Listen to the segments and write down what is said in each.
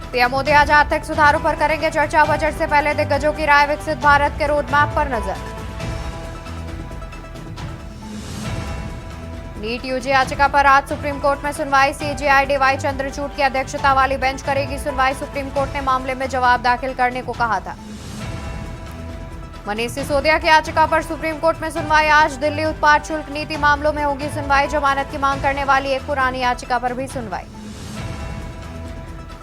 PM Modi आज आर्थिक सुधारों पर करेंगे चर्चा। बजट से पहले दिग्गजों की राय, विकसित भारत के रोडमैप पर नजर। नीट यूजी याचिका पर आज सुप्रीम कोर्ट में सुनवाई। सीजेआई डीवाई चंद्रचूड़ की अध्यक्षता वाली बेंच करेगी सुनवाई। सुप्रीम कोर्ट ने मामले में जवाब दाखिल करने को कहा था। मनीष सिसोदिया की याचिका पर सुप्रीम कोर्ट में सुनवाई आज। दिल्ली उत्पाद शुल्क नीति मामलों में होगी सुनवाई। जमानत की मांग करने वाली एक पुरानी याचिका पर भी सुनवाई।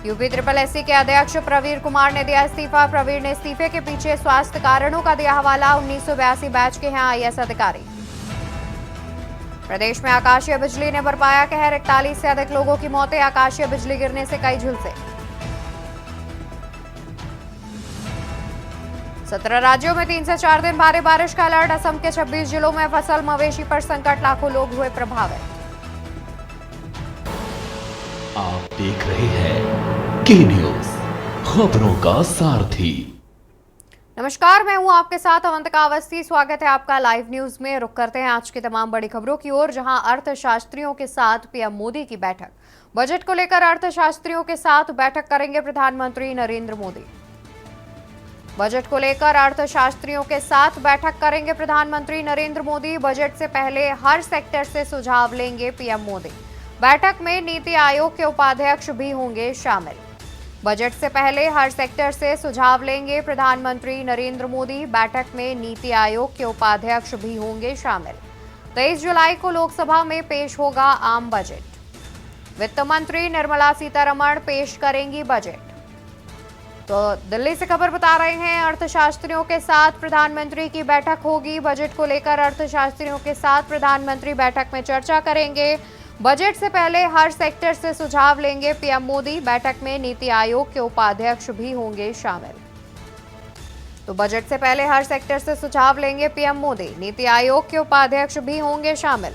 यूपी ट्रिपल एससी के अध्यक्ष प्रवीर कुमार ने दिया इस्तीफा। प्रवीर ने इस्तीफे के पीछे स्वास्थ्य कारणों का दिया हवाला। 1982 बैच के हैं आईएएस अधिकारी। प्रदेश में आकाशीय बिजली ने बरपाया कहर। 41 से अधिक लोगों की मौतें। आकाशीय बिजली गिरने से कई झुलसे। 17 राज्यों में 3 से 4 दिन भारी बारिश का अलर्ट। असम के 26 जिलों में फसल मवेशी पर संकट। लाखों लोग हुए प्रभावित। आप देख रहे हैं के न्यूज, खबरों का सारथी। नमस्कार, मैं हूं आपके साथ अवंतिका अवस्थी। स्वागत है आपका लाइव न्यूज में। रुक करते हैं आज की तमाम बड़ी खबरों की ओर, जहां अर्थशास्त्रियों के साथ पीएम मोदी की बैठक। बजट को लेकर अर्थशास्त्रियों के साथ बैठक करेंगे प्रधानमंत्री नरेंद्र मोदी। बजट को लेकर अर्थशास्त्रियों के साथ बैठक करेंगे प्रधानमंत्री नरेंद्र मोदी। बजट से पहले हर सेक्टर से सुझाव लेंगे पीएम मोदी। बैठक में नीति आयोग के उपाध्यक्ष भी होंगे शामिल। बजट से पहले हर सेक्टर से सुझाव लेंगे प्रधानमंत्री नरेंद्र मोदी। बैठक में नीति आयोग के उपाध्यक्ष भी होंगे शामिल। 23 जुलाई को लोकसभा में पेश होगा आम बजट। वित्त मंत्री निर्मला सीतारमण पेश करेंगी बजट। तो दिल्ली से खबर बता रहे हैं, अर्थशास्त्रियों के साथ प्रधानमंत्री की बैठक होगी। बजट को लेकर अर्थशास्त्रियों के साथ प्रधानमंत्री बैठक में चर्चा करेंगे। बजट से पहले हर सेक्टर से सुझाव लेंगे पीएम मोदी। बैठक में नीति आयोग के उपाध्यक्ष भी होंगे शामिल। तो बजट से पहले हर सेक्टर से सुझाव लेंगे पीएम मोदी। नीति आयोग के उपाध्यक्ष भी होंगे शामिल।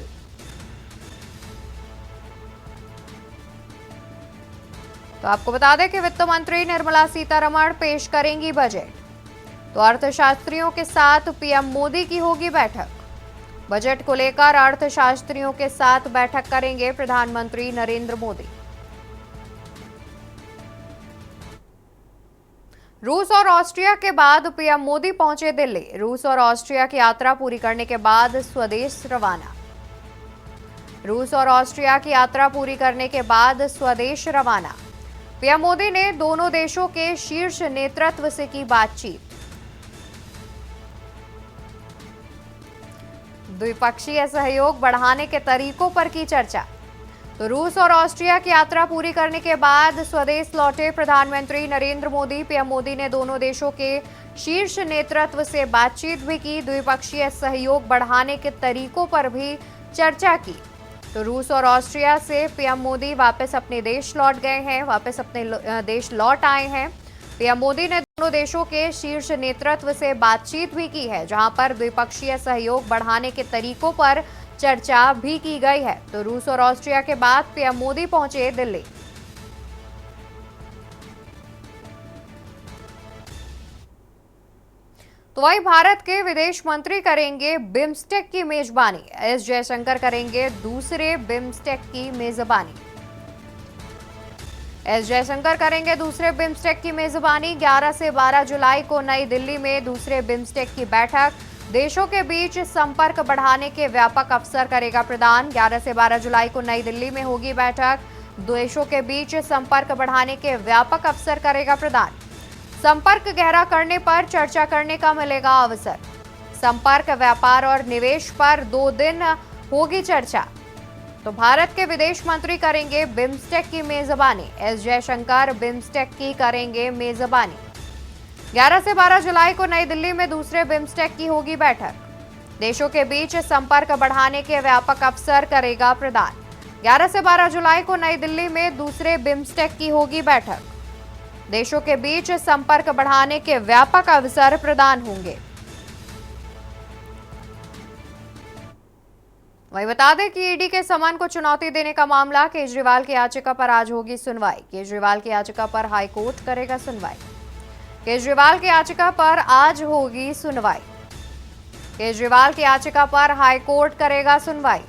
तो आपको बता दें कि वित्त मंत्री निर्मला सीतारमण पेश करेंगी बजट। तो अर्थशास्त्रियों के साथ पीएम मोदी की होगी बैठक। बजट को लेकर अर्थशास्त्रियों के साथ बैठक करेंगे प्रधानमंत्री नरेंद्र मोदी। रूस और ऑस्ट्रिया के बाद पीएम मोदी पहुंचे दिल्ली। रूस और ऑस्ट्रिया की यात्रा पूरी करने के बाद स्वदेश रवाना। रूस और ऑस्ट्रिया की यात्रा पूरी करने के बाद स्वदेश रवाना। पीएम मोदी ने दोनों देशों के शीर्ष नेतृत्व से की बातचीत। द्विपक्षीय सहयोग बढ़ाने के तरीकों पर की चर्चा। तो रूस और ऑस्ट्रिया की यात्रा पूरी करने के बाद स्वदेश लौटे प्रधानमंत्री नरेंद्र मोदी। पीएम मोदी ने दोनों देशों के शीर्ष नेतृत्व से बातचीत भी की। द्विपक्षीय सहयोग बढ़ाने के तरीकों पर भी चर्चा की। तो रूस और ऑस्ट्रिया से पीएम मोदी वापस अपने देश लौट गए हैं, वापस अपने देश लौट आए हैं। पीएम मोदी ने दोनों देशों के शीर्ष नेतृत्व से बातचीत भी की है, जहां पर द्विपक्षीय सहयोग बढ़ाने के तरीकों पर चर्चा भी की गई है। तो रूस और ऑस्ट्रिया के बाद पीएम मोदी पहुंचे दिल्ली। तो वही भारत के विदेश मंत्री करेंगे बिम्स्टेक की मेजबानी। एस जयशंकर करेंगे दूसरे बिम्स्टेक की मेजबानी। एस जयशंकर करेंगे दूसरे बिम्स्टेक की मेजबानी। 11 से 12 जुलाई को नई दिल्ली में दूसरे बिम्स्टेक की बैठक। देशों के बीच संपर्क बढ़ाने के व्यापक अवसर करेगा प्रदान। 11 से 12 जुलाई को नई दिल्ली में होगी बैठक। देशों के बीच संपर्क बढ़ाने के व्यापक अवसर करेगा प्रदान। संपर्क गहरा करने पर चर्चा करने का मिलेगा अवसर। संपर्क, व्यापार और निवेश पर 2 दिन होगी चर्चा। तो भारत के विदेश मंत्री करेंगे बिम्स्टेक की मेजबानी। एस जयशंकर बिम्स्टेक की करेंगे मेजबानी। 11 से 12 जुलाई को नई दिल्ली में दूसरे बिम्स्टेक की होगी बैठक। देशों के बीच संपर्क बढ़ाने के व्यापक अवसर करेगा प्रदान। 11 से 12 जुलाई को नई दिल्ली में दूसरे बिम्स्टेक की होगी बैठक। देशों के बीच संपर्क बढ़ाने के व्यापक अवसर प्रदान होंगे। वहीं बता दें कि ईडी के समन को चुनौती देने का मामला। केजरीवाल की याचिका पर आज होगी सुनवाई। केजरीवाल की याचिका पर हाईकोर्ट करेगा सुनवाई। केजरीवाल की याचिका पर आज होगी सुनवाई। केजरीवाल की याचिका पर हाईकोर्ट करेगा सुनवाई।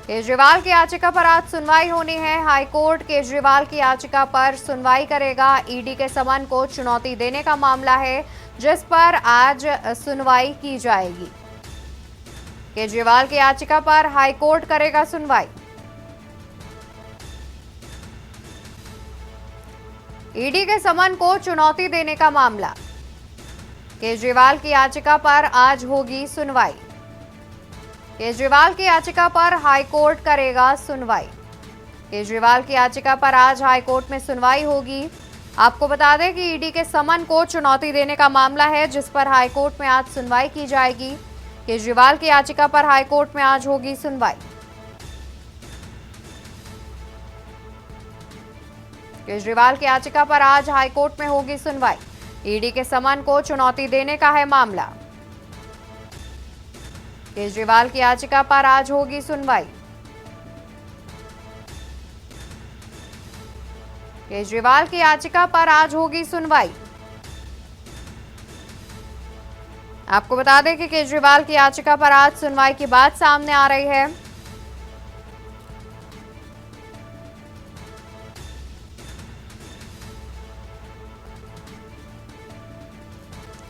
केजरीवाल की याचिका पर आज सुनवाई होनी है। हाईकोर्ट केजरीवाल की याचिका पर सुनवाई करेगा। ईडी के समन को चुनौती देने का मामला है जिस पर आज सुनवाई की जाएगी। केजरीवाल की याचिका पर हाईकोर्ट करेगा सुनवाई। ईडी के समन को चुनौती देने का मामला। केजरीवाल की याचिका पर आज होगी सुनवाई। केजरीवाल की याचिका पर हाईकोर्ट करेगा सुनवाई। केजरीवाल की याचिका पर आज हाईकोर्ट में सुनवाई होगी। आपको बता दें कि ईडी के समन को चुनौती देने का मामला है जिस पर हाईकोर्ट में आज सुनवाई की जाएगी। केजरीवाल की याचिका पर हाईकोर्ट में आज होगी सुनवाई। केजरीवाल की याचिका पर आज हाईकोर्ट में होगी सुनवाई। ईडी के समन को चुनौती देने का है मामला। केजरीवाल की याचिका पर आज होगी सुनवाई। केजरीवाल की याचिका पर आज होगी सुनवाई। आपको बता दें कि केजरीवाल की याचिका पर आज सुनवाई की बात सामने आ रही है।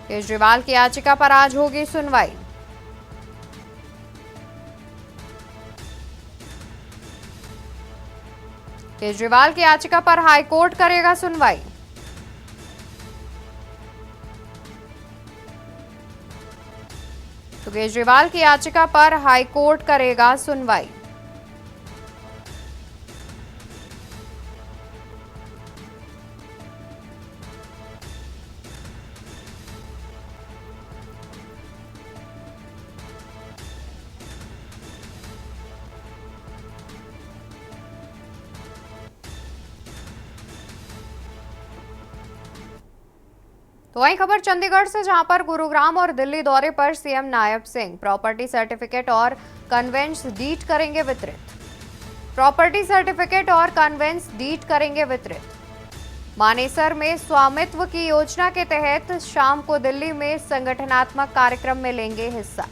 केजरीवाल की याचिका पर आज होगी सुनवाई। केजरीवाल की याचिका पर हाईकोर्ट करेगा सुनवाई। तो केजरीवाल की याचिका पर हाईकोर्ट करेगा सुनवाई। तो वही खबर चंडीगढ़ से, जहां पर गुरुग्राम और दिल्ली दौरे पर CM Nayab Singh property certificate और कन्वेंस डीड करेंगे वितरित। प्रॉपर्टी सर्टिफिकेट और कन्वेंस डीड करेंगे वितरित। मानेसर में स्वामित्व की योजना के तहत शाम को दिल्ली में संगठनात्मक कार्यक्रम में लेंगे हिस्सा।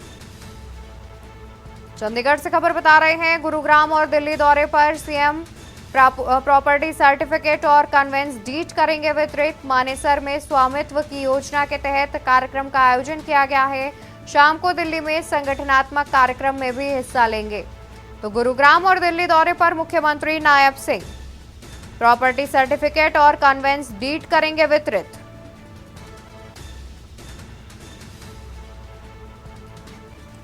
चंडीगढ़ से खबर बता रहे हैं, गुरुग्राम और दिल्ली दौरे पर सीएम प्रॉपर्टी सर्टिफिकेट और कन्वेंस डीड करेंगे वितरित। मानेसर में स्वामित्व की योजना के तहत कार्यक्रम का आयोजन किया गया है। शाम को दिल्ली में संगठनात्मक कार्यक्रम में भी हिस्सा लेंगे। तो गुरुग्राम और दिल्ली दौरे पर मुख्यमंत्री नायब सिंह प्रॉपर्टी सर्टिफिकेट और कन्वेंस डीड करेंगे वितरित।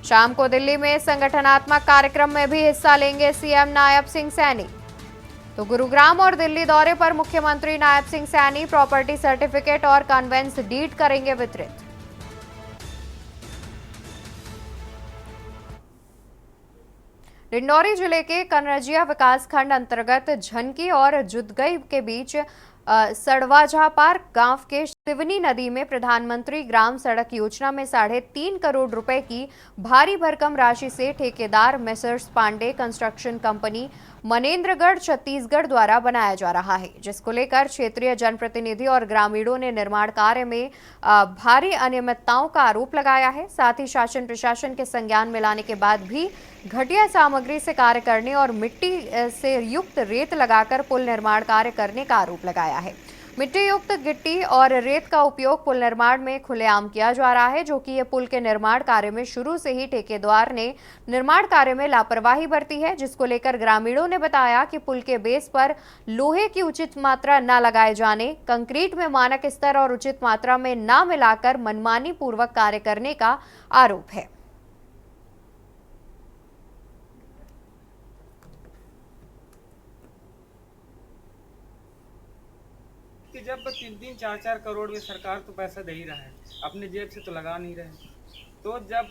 शाम को दिल्ली में संगठनात्मक कार्यक्रम में भी हिस्सा लेंगे सीएम नायब सिंह सैनी। तो गुरुग्राम और दिल्ली दौरे पर मुख्यमंत्री नायब सिंह सैनी प्रॉपर्टी सर्टिफिकेट और कन्वेंस डीड करेंगे वितरित। डिंडौरी जिले के कनरजिया विकासखंड अंतर्गत झनकी और जुदगई के बीच सड़वाझापार गांव के सिवनी नदी में प्रधानमंत्री ग्राम सड़क योजना में 3.5 करोड़ रुपए की भारी भरकम राशि से ठेकेदार messrs Pandey construction company Manendragarh Chhattisgarh द्वारा बनाया जा रहा है, जिसको लेकर क्षेत्रीय जनप्रतिनिधि और ग्रामीणों ने निर्माण कार्य में भारी अनियमितताओं का आरोप लगाया है। साथ ही शासन प्रशासन के संज्ञान में लाने के बाद भी घटिया सामग्री से कार्य करने और मिट्टी से युक्त रेत लगाकर पुल निर्माण कार्य करने का आरोप लगाया है। मिट्टी युक्त गिट्टी और रेत का उपयोग पुल निर्माण में खुलेआम किया जा रहा है, जो कि ये पुल के निर्माण कार्य में शुरू से ही ठेकेदार ने निर्माण कार्य में लापरवाही बरती है, जिसको लेकर ग्रामीणों ने बताया कि पुल के बेस पर लोहे की उचित मात्रा न लगाए जाने, कंक्रीट में मानक स्तर और उचित मात्रा में न मिलाकर मनमानी पूर्वक कार्य करने का आरोप है। कि जब 3-3, 4-4 करोड़ में सरकार तो पैसा दे ही रहा है, अपने जेब से तो लगा नहीं रहे। तो जब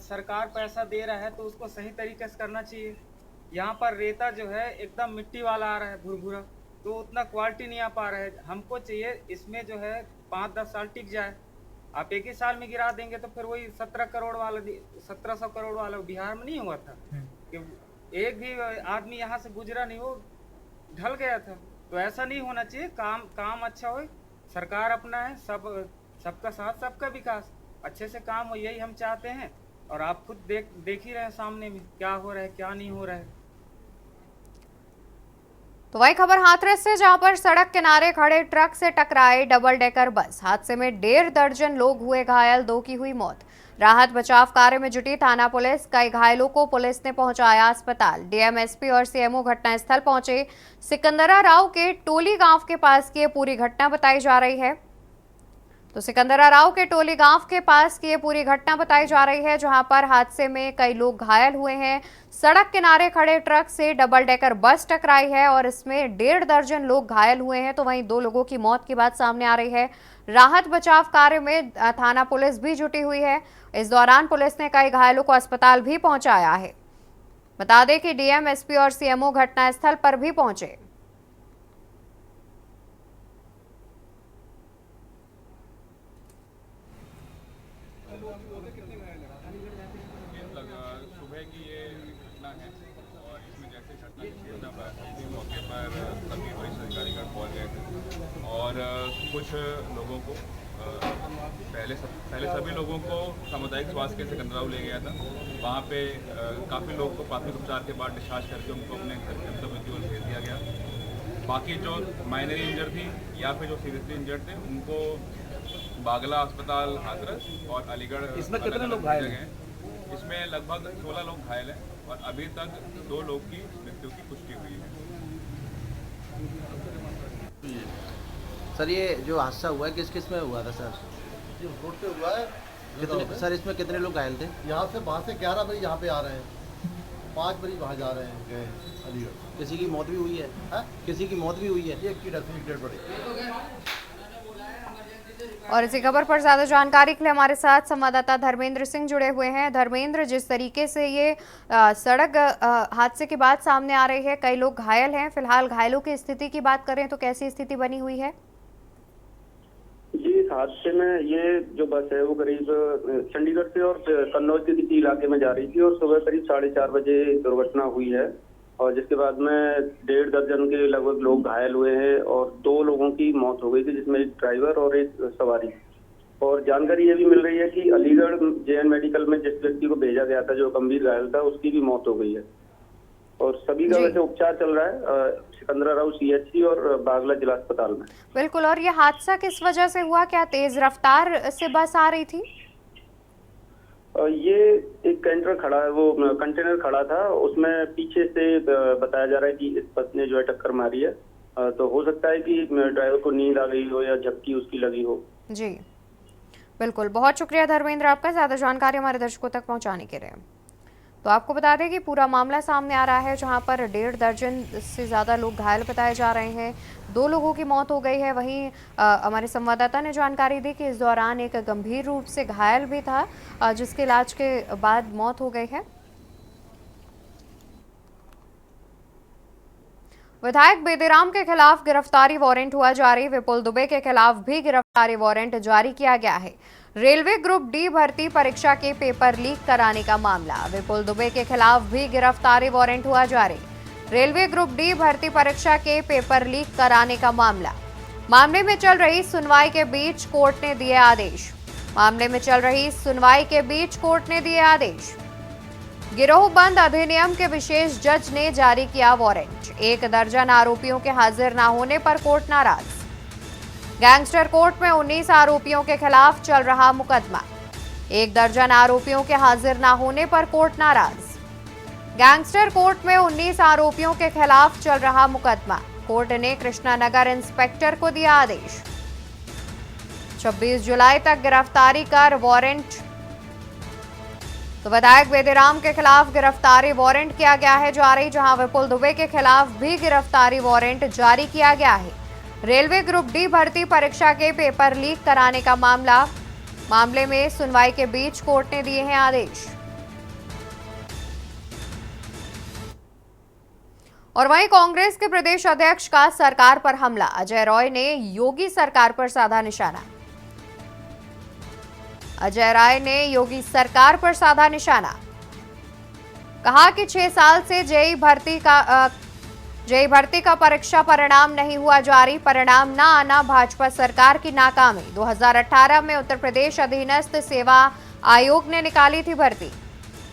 सरकार पैसा दे रहा है तो उसको सही तरीके से करना चाहिए। यहाँ पर रेता जो है एकदम मिट्टी वाला आ रहा है, भुरभुरा, तो उतना क्वालिटी नहीं आ पा रहा है। हमको चाहिए इसमें जो है 5-10 साल टिक जाए। आप एक ही साल में गिरा देंगे तो फिर वही 1700 करोड़ वाला बिहार में नहीं हुआ था कि एक भी आदमी यहाँ से गुजरा नहीं, वो ढल गया था। तो ऐसा नहीं होना चाहिए। काम अच्छा हो, सरकार अपना है, सबका साथ सबका विकास, अच्छे से काम हो, यही हम चाहते हैं। और आप खुद देख ही रहे हैं सामने में क्या हो रहा है क्या नहीं हो रहा है। तो वही खबर हाथरस से, जहां पर सड़क किनारे खड़े ट्रक से टकराए डबल डेकर बस। हादसे में 1.5 दर्जन लोग हुए घायल, 2 की हुई मौत। राहत बचाव कार्य में जुटी थाना पुलिस, कई घायलों को पुलिस ने पहुंचाया अस्पताल। डीएम, एसपी और सीएमओ घटनास्थल पहुंचे। सिकंदरा राव के टोली गांव के पास की ये पूरी घटना बताई जा रही है। तो सिकंदरा राव के टोली गांव के पास की ये पूरी घटना बताई जा रही है, जहां पर हादसे में कई लोग घायल हुए हैं। सड़क किनारे खड़े ट्रक से डबल डेकर बस टकराई है और इसमें 1.5 दर्जन लोग घायल हुए हैं। तो वहीं 2 लोगों की मौत की बात सामने आ रही है। राहत बचाव कार्य में थाना पुलिस भी जुटी हुई है। इस दौरान पुलिस ने कई घायलों को अस्पताल भी पहुंचाया है। बता दें कि डीएम, एसपी और सीएमओ घटनास्थल पर भी पहुंचे। सुबह की ये घटना है और इसमें जैसे घटना की सूचना पर मौके पर सभी वरिष्ठ अधिकारीगण पहुँच गए थे और कुछ लोगों को पहले सभी लोगों को सामुदायिक स्वास्थ्य केंद्र सिकंदराव ले गया था। वहाँ पे काफ़ी लोगों को प्राथमिक उपचार के बाद डिस्चार्ज करके उनको अपने घर के अंदर भेज दिया गया। बाकी जो माइनर इंजर्ड थी या फिर जो सीरियसली इंजर्ड थे उनको बागला अस्पताल हाथरस और अलीगढ़। इसमें कितने लोग घायल हैं? इसमें लगभग 16 लोग घायल हैं और अभी तक 2 लोग की मृत्यु की पुष्टि हुई है। सर, ये जो हादसा हुआ है किस किस में हुआ था सर? ये रोड पे हुआ है। कितने सर, इसमें कितने लोग घायल थे? वहाँ से 11 बजे यहाँ पे आ रहे हैं, 5 बजे वहाँ जा रहे हैं गए अलीगढ़। किसी की मौत भी हुई है? हाँ? किसी की मौत भी हुई है? एक की डेड बड़ी। और इसी खबर पर ज्यादा जानकारी के लिए हमारे साथ संवाददाता धर्मेंद्र सिंह जुड़े हुए हैं। धर्मेंद्र, जिस तरीके से ये सड़क हादसे की बात सामने आ रही है, कई लोग घायल हैं। फिलहाल घायलों की स्थिति की बात करें तो कैसी स्थिति बनी हुई है? जी, इस हादसे में ये जो बस है वो करीब चंडीगढ़ से और कन्नौज के किसी इलाके में जा रही थी और सुबह करीब 4:30 बजे दुर्घटना हुई है और जिसके बाद में 1.5 दर्जन के लगभग लोग घायल हुए हैं और 2 लोगों की मौत हो गई थी, जिसमें एक ड्राइवर और एक सवारी। और जानकारी ये भी मिल रही है कि अलीगढ़ जेएन मेडिकल में जिस व्यक्ति को भेजा गया था जो गंभीर घायल था उसकी भी मौत हो गई है और सभी का वैसे उपचार चल रहा है सिकंदरा राव सीएचसी और बागला जिला अस्पताल में। बिल्कुल। और ये हादसा किस वजह से हुआ? क्या तेज रफ्तार से बस आ रही थी? ये एक कंटेनर खड़ा था, उसमें पीछे से बताया जा रहा है कि इस बस ने जो है टक्कर मारी है। तो हो सकता है कि ड्राइवर को नींद आ गई हो या झपकी उसकी लगी हो। जी बिल्कुल, बहुत शुक्रिया धर्मेंद्र आपका ज्यादा जानकारी हमारे दर्शकों तक पहुंचाने के लिए। तो आपको बता दें कि पूरा मामला सामने आ रहा है, जहां पर 1.5 दर्जन से ज़्यादा लोग घायल बताए जा रहे हैं। 2 लोगों की मौत हो गई है। वहीं हमारे संवाददाता ने जानकारी दी कि इस दौरान एक गंभीर रूप से घायल भी था, जिसके इलाज के बाद मौत हो गई है। विधायक बेदीराम के खिलाफ गिरफ्तारी वारंट हुआ जारी। विपुल दुबे के खिलाफ भी गिरफ्तारी वारंट जारी किया गया है। रेलवे ग्रुप डी भर्ती परीक्षा के पेपर लीक कराने का मामला। विपुल दुबे के खिलाफ भी गिरफ्तारी वारंट हुआ जारी। रेलवे ग्रुप डी भर्ती परीक्षा के पेपर लीक कराने का मामले में चल रही सुनवाई के बीच कोर्ट ने दिए आदेश। गिरोहबंद अधिनियम के विशेष जज ने जारी किया वारंट। 1 दर्जन आरोपियों के हाजिर न होने पर कोर्ट नाराज। गैंगस्टर कोर्ट में 19 आरोपियों के खिलाफ चल रहा मुकदमा। 1 दर्जन आरोपियों के हाजिर न होने पर कोर्ट नाराज। गैंगस्टर कोर्ट में 19 आरोपियों के खिलाफ चल रहा मुकदमा। कोर्ट ने कृष्णानगर इंस्पेक्टर को दिया आदेश। 26 जुलाई तक गिरफ्तारी कर वारंट। तो विधायक बेदीराम के खिलाफ गिरफ्तारी वारंट किया गया है जारी, जहां विपुल दुबे के खिलाफ भी गिरफ्तारी वारंट जारी किया गया है। रेलवे ग्रुप डी भर्ती परीक्षा के पेपर लीक कराने का मामले में सुनवाई के बीच कोर्ट ने दिए हैं आदेश। और वहीं कांग्रेस के प्रदेश अध्यक्ष का सरकार पर हमला। अजय राय ने योगी सरकार पर साधा निशाना। कहा कि 6 साल से जेईई भर्ती का परीक्षा परिणाम नहीं हुआ जारी। परिणाम न आना भाजपा सरकार की नाकामी। 2018 में उत्तर प्रदेश अधीनस्थ सेवा आयोग ने निकाली थी भर्ती।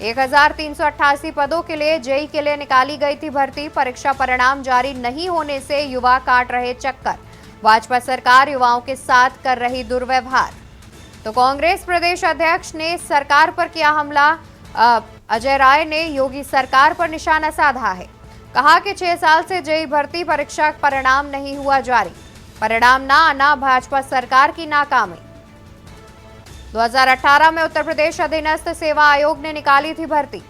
1388 पदों के लिए जेई के लिए निकाली गई थी भर्ती। परीक्षा परिणाम जारी नहीं होने से युवा काट रहे चक्कर। भाजपा सरकार युवाओं के साथ कर रही दुर्व्यवहार। तो कांग्रेस प्रदेश अध्यक्ष ने सरकार पर किया हमला। अजय राय ने योगी सरकार पर निशाना साधा है। कहा कि 6 साल से जेई भर्ती परीक्षा परिणाम नहीं हुआ जारी। परिणाम ना आना भाजपा सरकार की नाकामी। 2018 में उत्तर प्रदेश अधीनस्थ सेवा आयोग ने निकाली थी भर्ती।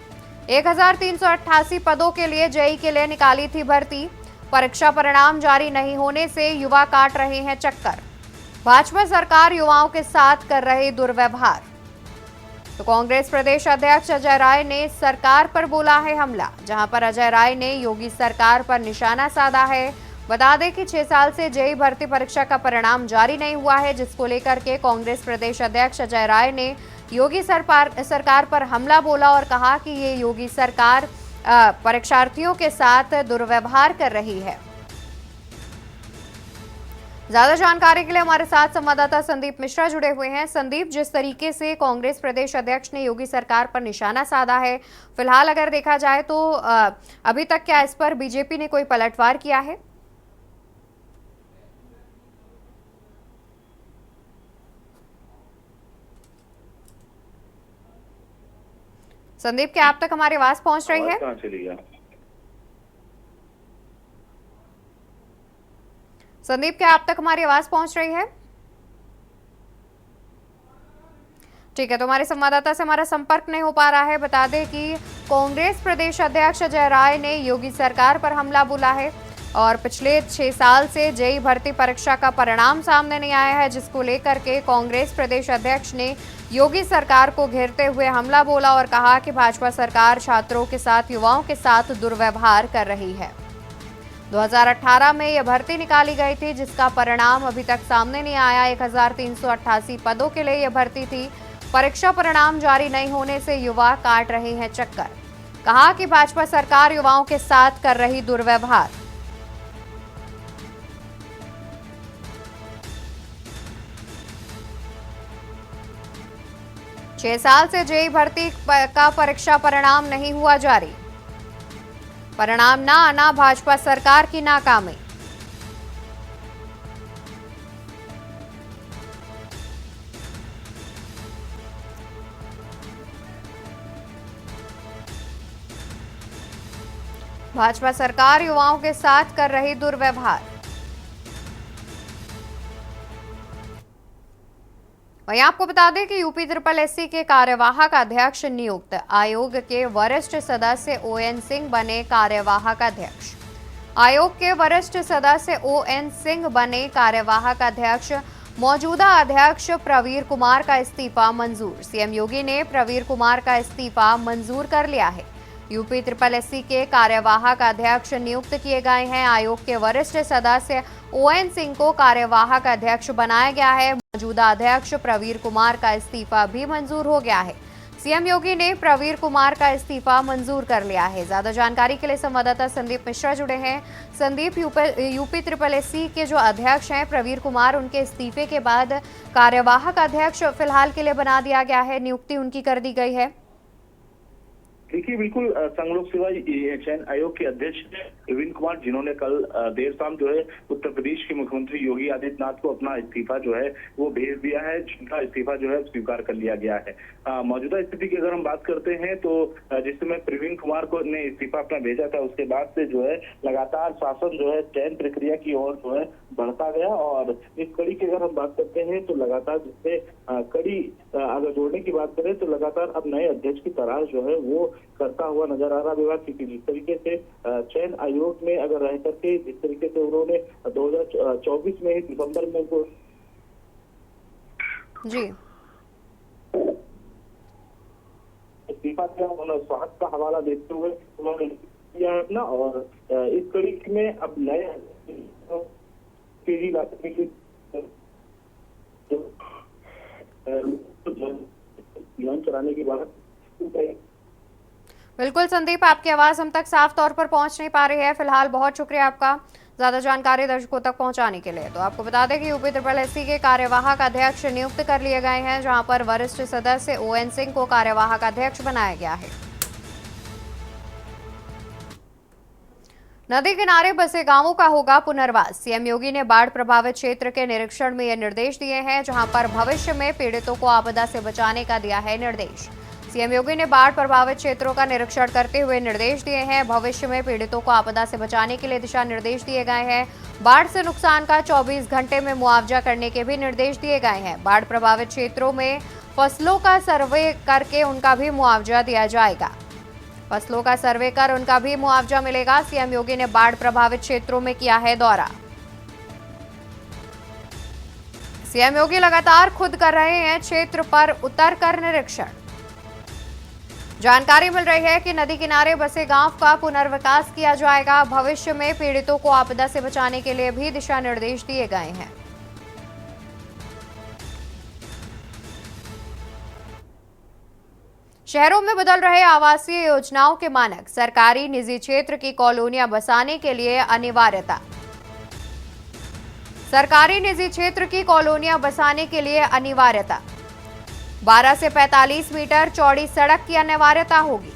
1388 पदों के लिए जेई के लिए निकाली थी भर्ती। परीक्षा परिणाम जारी नहीं होने से युवा काट रहे हैं चक्कर। भाजपा सरकार युवाओं के साथ कर रही दुर्व्यवहार। तो कांग्रेस प्रदेश अध्यक्ष अजय राय ने सरकार पर बोला है हमला, जहां पर अजय राय ने योगी सरकार पर निशाना साधा है। बता दें कि 6 साल से जेई भर्ती परीक्षा का परिणाम जारी नहीं हुआ है, जिसको लेकर के कांग्रेस प्रदेश अध्यक्ष अजय राय ने योगी सरकार पर हमला बोला और कहा कि ये योगी सरकार परीक्षार्थियों के साथ दुर्व्यवहार कर रही है। ज्यादा जानकारी के लिए हमारे साथ संवाददाता संदीप मिश्रा जुड़े हुए हैं। संदीप, जिस तरीके से कांग्रेस प्रदेश अध्यक्ष ने योगी सरकार पर निशाना साधा है, फिलहाल अगर देखा जाए तो अभी तक क्या इस पर बीजेपी ने कोई पलटवार किया है? संदीप, क्या आप तक हमारी आवाज पहुंच रही है? कहाँ चली गया? संदीप, क्या आप तक हमारी आवाज पहुंच रही है? ठीक है, तो हमारे संवाददाता से हमारा संपर्क नहीं हो पा रहा है। बता दें कि कांग्रेस प्रदेश अध्यक्ष अजय राय ने योगी सरकार पर हमला बोला है और पिछले 6 साल से जेई भर्ती परीक्षा का परिणाम सामने नहीं आया है, जिसको लेकर के कांग्रेस प्रदेश अध्यक्ष ने योगी सरकार को घेरते हुए हमला बोला और कहा कि भाजपा सरकार छात्रों के साथ, युवाओं के साथ दुर्व्यवहार कर रही है। 2018 में यह भर्ती निकाली गई थी, जिसका परिणाम अभी तक सामने नहीं आया। 1388 पदों के लिए यह भर्ती थी। परीक्षा परिणाम जारी नहीं होने से युवा काट रहे हैं चक्कर। कहा कि भाजपा सरकार युवाओं के साथ कर रही दुर्व्यवहार। छह साल से जेई भर्ती का परीक्षा परिणाम नहीं हुआ जारी। परिणाम ना आना भाजपा सरकार की नाकामी। भाजपा सरकार युवाओं के साथ कर रही दुर्व्यवहार। वहीं आपको बता दें कि यूपी SSS के कार्यवाहक अध्यक्ष नियुक्त। आयोग के वरिष्ठ सदस्य ON सिंह बने कार्यवाहक अध्यक्ष। आयोग के वरिष्ठ सदस्य ON सिंह बने कार्यवाहक अध्यक्ष। मौजूदा अध्यक्ष प्रवीर कुमार का इस्तीफा मंजूर। सीएम योगी ने प्रवीर कुमार का इस्तीफा मंजूर कर लिया है। यूपी SSS के कार्यवाहक अध्यक्ष नियुक्त किए गए हैं। आयोग के वरिष्ठ सदस्य ON सिंह को कार्यवाहक अध्यक्ष बनाया गया है। मौजूदा अध्यक्ष प्रवीर कुमार का इस्तीफा भी मंजूर हो गया है। सीएम योगी ने प्रवीर कुमार का इस्तीफा मंजूर कर लिया है। ज्यादा जानकारी के लिए संवाददाता संदीप मिश्रा जुड़े हैं। संदीप, यूपी SSS के जो अध्यक्ष हैं प्रवीर कुमार, उनके इस्तीफे के बाद कार्यवाहक अध्यक्ष फिलहाल के लिए बना दिया गया है, नियुक्ति उनकी कर दी गई है। देखिए, बिल्कुल संघ लोक सेवा चयन आयोग के अध्यक्ष प्रवीण कुमार, जिन्होंने कल देर शाम जो है उत्तर प्रदेश के मुख्यमंत्री योगी आदित्यनाथ को अपना इस्तीफा जो है वो भेज दिया है, जिनका इस्तीफा जो है स्वीकार कर लिया गया है। मौजूदा स्थिति की अगर हम बात करते हैं तो जिस समय प्रवीण कुमार को ने इस्तीफा अपना भेजा था, उसके बाद से जो है लगातार शासन जो है चयन प्रक्रिया की ओर जो है बढ़ता गया और इस कड़ी की अगर हम बात करते हैं तो लगातार जिससे कड़ी अगर जोड़ने की बात करें तो लगातार अब नए अध्यक्ष की तलाश जो है वो करता हुआ नजर आ रहा विभाग, क्योंकि जिस तरीके से चयन आयोग में अगर रह करके जिस तरीके से उन्होंने 2024 में ही दिसंबर में उनको जी इस्तीफा दिया, उन्होंने स्वास्थ्य का हवाला देते हुए उन्होंने किया अपना और इस कड़ी में अब नए चलाने की बात। बिल्कुल संदीप, आपकी आवाज हम तक साफ तौर पर पहुंच नहीं पा रही है। फिलहाल बहुत शुक्रिया आपका ज्यादा जानकारी दर्शकों तक पहुंचाने के लिए। तो आपको बता दें कि यूपी SSSC के कार्यवाहक अध्यक्ष नियुक्त कर लिए गए हैं, जहां पर वरिष्ठ सदस्य ON सिंह को कार्यवाहक अध्यक्ष बनाया गया है। नदी किनारे बसे गांवों का होगा पुनर्वास। सीएम योगी ने बाढ़ प्रभावित क्षेत्र के निरीक्षण में ये निर्देश दिए हैं, जहां पर भविष्य में पीड़ितों को आपदा से बचाने का दिया है निर्देश। सीएम योगी ने बाढ़ प्रभावित क्षेत्रों का निरीक्षण करते हुए निर्देश दिए हैं। भविष्य में पीड़ितों को आपदा से बचाने के लिए दिशा निर्देश दिए गए हैं। बाढ़ से नुकसान का 24 घंटे में मुआवजा करने के भी निर्देश दिए गए हैं। बाढ़ प्रभावित क्षेत्रों में फसलों का सर्वे करके उनका भी मुआवजा दिया जाएगा। फसलों का सर्वे कर उनका भी मुआवजा मिलेगा। सीएम योगी ने बाढ़ प्रभावित क्षेत्रों में किया है दौरा। सीएम योगी लगातार खुद कर रहे हैं क्षेत्र पर उतरकर निरीक्षण। जानकारी मिल रही है कि नदी किनारे बसे गांव का पुनर्विकास किया जाएगा। भविष्य में पीड़ितों को आपदा से बचाने के लिए भी दिशा निर्देश दिए गए हैं। शहरों में बदल रहे आवासीय योजनाओं के मानक। सरकारी निजी क्षेत्र की कॉलोनियां बसाने के लिए अनिवार्यता। सरकारी निजी क्षेत्र की कॉलोनियां बसाने के लिए अनिवार्यता। 12 से 45 मीटर चौड़ी सड़क की अनिवार्यता होगी।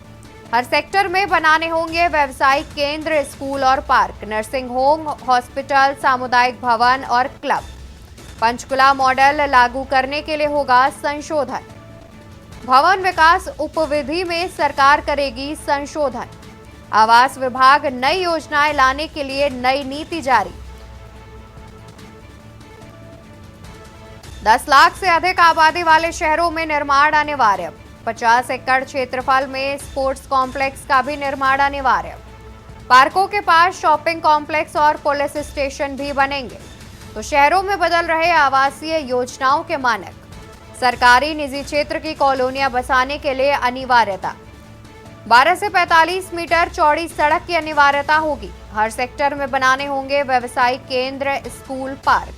हर सेक्टर में बनाने होंगे व्यावसायिक केंद्र, स्कूल और पार्क, नर्सिंग होम, हॉस्पिटल, सामुदायिक भवन और क्लब। पंचकुला मॉडल लागू करने के लिए होगा संशोधन। भवन विकास उपविधि में सरकार करेगी संशोधन। आवास विभाग नई योजनाएं लाने के लिए नई नीति जारी। 10 लाख से अधिक आबादी वाले शहरों में निर्माण अनिवार्य। 50 एकड़ क्षेत्रफल में स्पोर्ट्स कॉम्प्लेक्स का भी निर्माण अनिवार्य। पार्कों के पास शॉपिंग कॉम्प्लेक्स और पुलिस स्टेशन भी बनेंगे। तो शहरों में बदल रहे आवासीय योजनाओं के मानक। सरकारी निजी क्षेत्र की कॉलोनियां बसाने के लिए अनिवार्यता। 12 से 45 मीटर चौड़ी सड़क की अनिवार्यता होगी। हर सेक्टर में बनाने होंगे व्यावसायिक केंद्र, स्कूल, पार्क।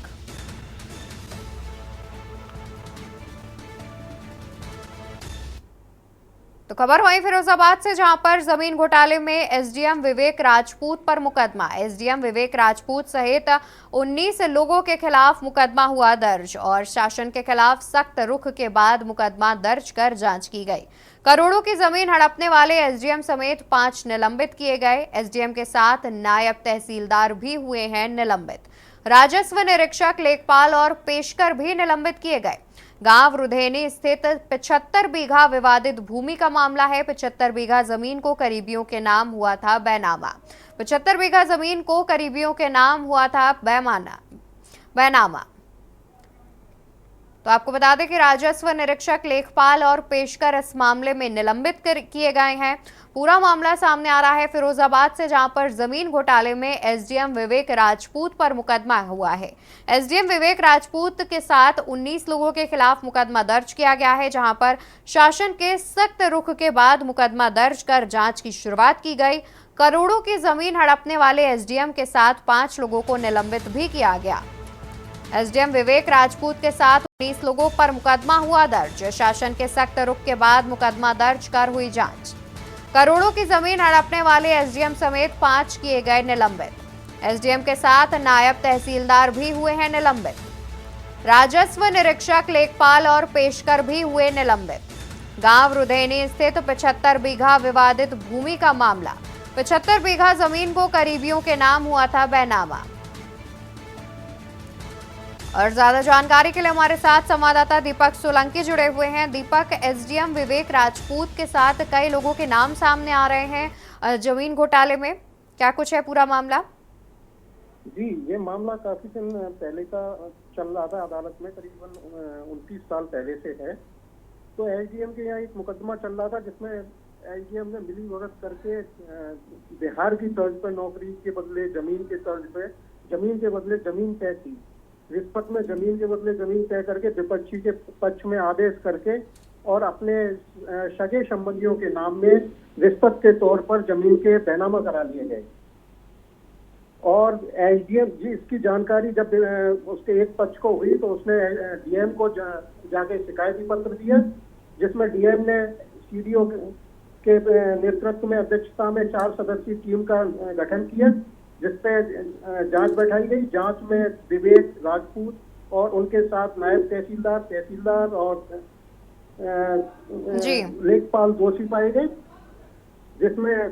तो खबर वहीं फिरोजाबाद से, जहां पर जमीन घोटाले में एसडीएम विवेक राजपूत पर मुकदमा। एसडीएम विवेक राजपूत सहित 19 लोगों के खिलाफ मुकदमा हुआ दर्ज और शासन के खिलाफ सख्त रुख के बाद मुकदमा दर्ज कर जांच की गई। करोड़ों की जमीन हड़पने वाले एसडीएम समेत 5 निलंबित किए गए। एसडीएम के साथ नायब तहसीलदार भी हुए हैं निलंबित। राजस्व निरीक्षक, लेखपाल और पेशकर भी निलंबित किए गए। गांव रुधेनी स्थित 75 बीघा विवादित भूमि का मामला है। 75 बीघा जमीन को करीबियों के नाम हुआ था बैनामा। 75 बीघा जमीन को करीबियों के नाम हुआ था बैनामा। तो आपको बता दें कि राजस्व निरीक्षक, लेखपाल और पेशकर इस मामले में निलंबित किए गए हैं। पूरा मामला सामने आ रहा है फिरोजाबाद से, जहां पर जमीन घोटाले में एसडीएम विवेक राजपूत पर मुकदमा हुआ है। एसडीएम विवेक राजपूत के साथ 19 लोगों के खिलाफ मुकदमा दर्ज किया गया है, जहां पर शासन के सख्त रुख के बाद मुकदमा दर्ज कर जांच की शुरुआत की गई। करोड़ों की जमीन हड़पने वाले एसडीएम के साथ 5 लोगों को निलंबित भी किया गया। एसडीएम विवेक राजपूत के साथ 19 लोगों पर मुकदमा हुआ दर्ज। शासन के सख्त रुख के बाद मुकदमा दर्ज कर हुई जांच। करोड़ों की जमीन हड़पने वाले एसडीएम समेत 5 किए गए निलंबित। एसडीएम के साथ नायब तहसीलदार भी हुए हैं निलंबित। राजस्व निरीक्षक, लेखपाल और पेशकर भी हुए निलंबित। गांव रुधेनी स्थित 75 बीघा विवादित भूमि का मामला। 75 बीघा जमीन को करीबियों के नाम हुआ था बैनामा। और ज्यादा जानकारी के लिए हमारे साथ संवाददाता दीपक सोलंकी जुड़े हुए हैं। दीपक, एसडीएम विवेक राजपूत के साथ कई लोगों के नाम सामने आ रहे हैं जमीन घोटाले में, क्या कुछ है पूरा मामला? जी, ये मामला काफी दिन पहले का चल रहा था अदालत में, करीबन 29 साल पहले से है। तो एसडीएम के यहाँ एक मुकदमा चल रहा था जिसमें एसडीएम ने मिली भगत करके बिहार की तर्ज पर नौकरी के बदले जमीन के तर्ज पे जमीन के बदले जमीन तय की। रिश्वत में जमीन के बदले जमीन तय करके विपक्षी के पक्ष में आदेश करके और अपने सगे संबंधियों के नाम में रिश्वत के तौर पर जमीन के बैनामा करा लिए गए। और एसडीएम जी इसकी जानकारी जब उसके एक पक्ष को हुई तो उसने डीएम को जाके शिकायती पत्र दिया, जिसमें डीएम ने सीडीओ के नेतृत्व में अध्यक्षता में 4 सदस्यीय टीम का गठन किया, जिसपे जांच बैठाई गई। जांच में विवेक राजपूत और उनके साथ नायब तहसीलदार और लेखपाल दोषी पाए गए, जिसमें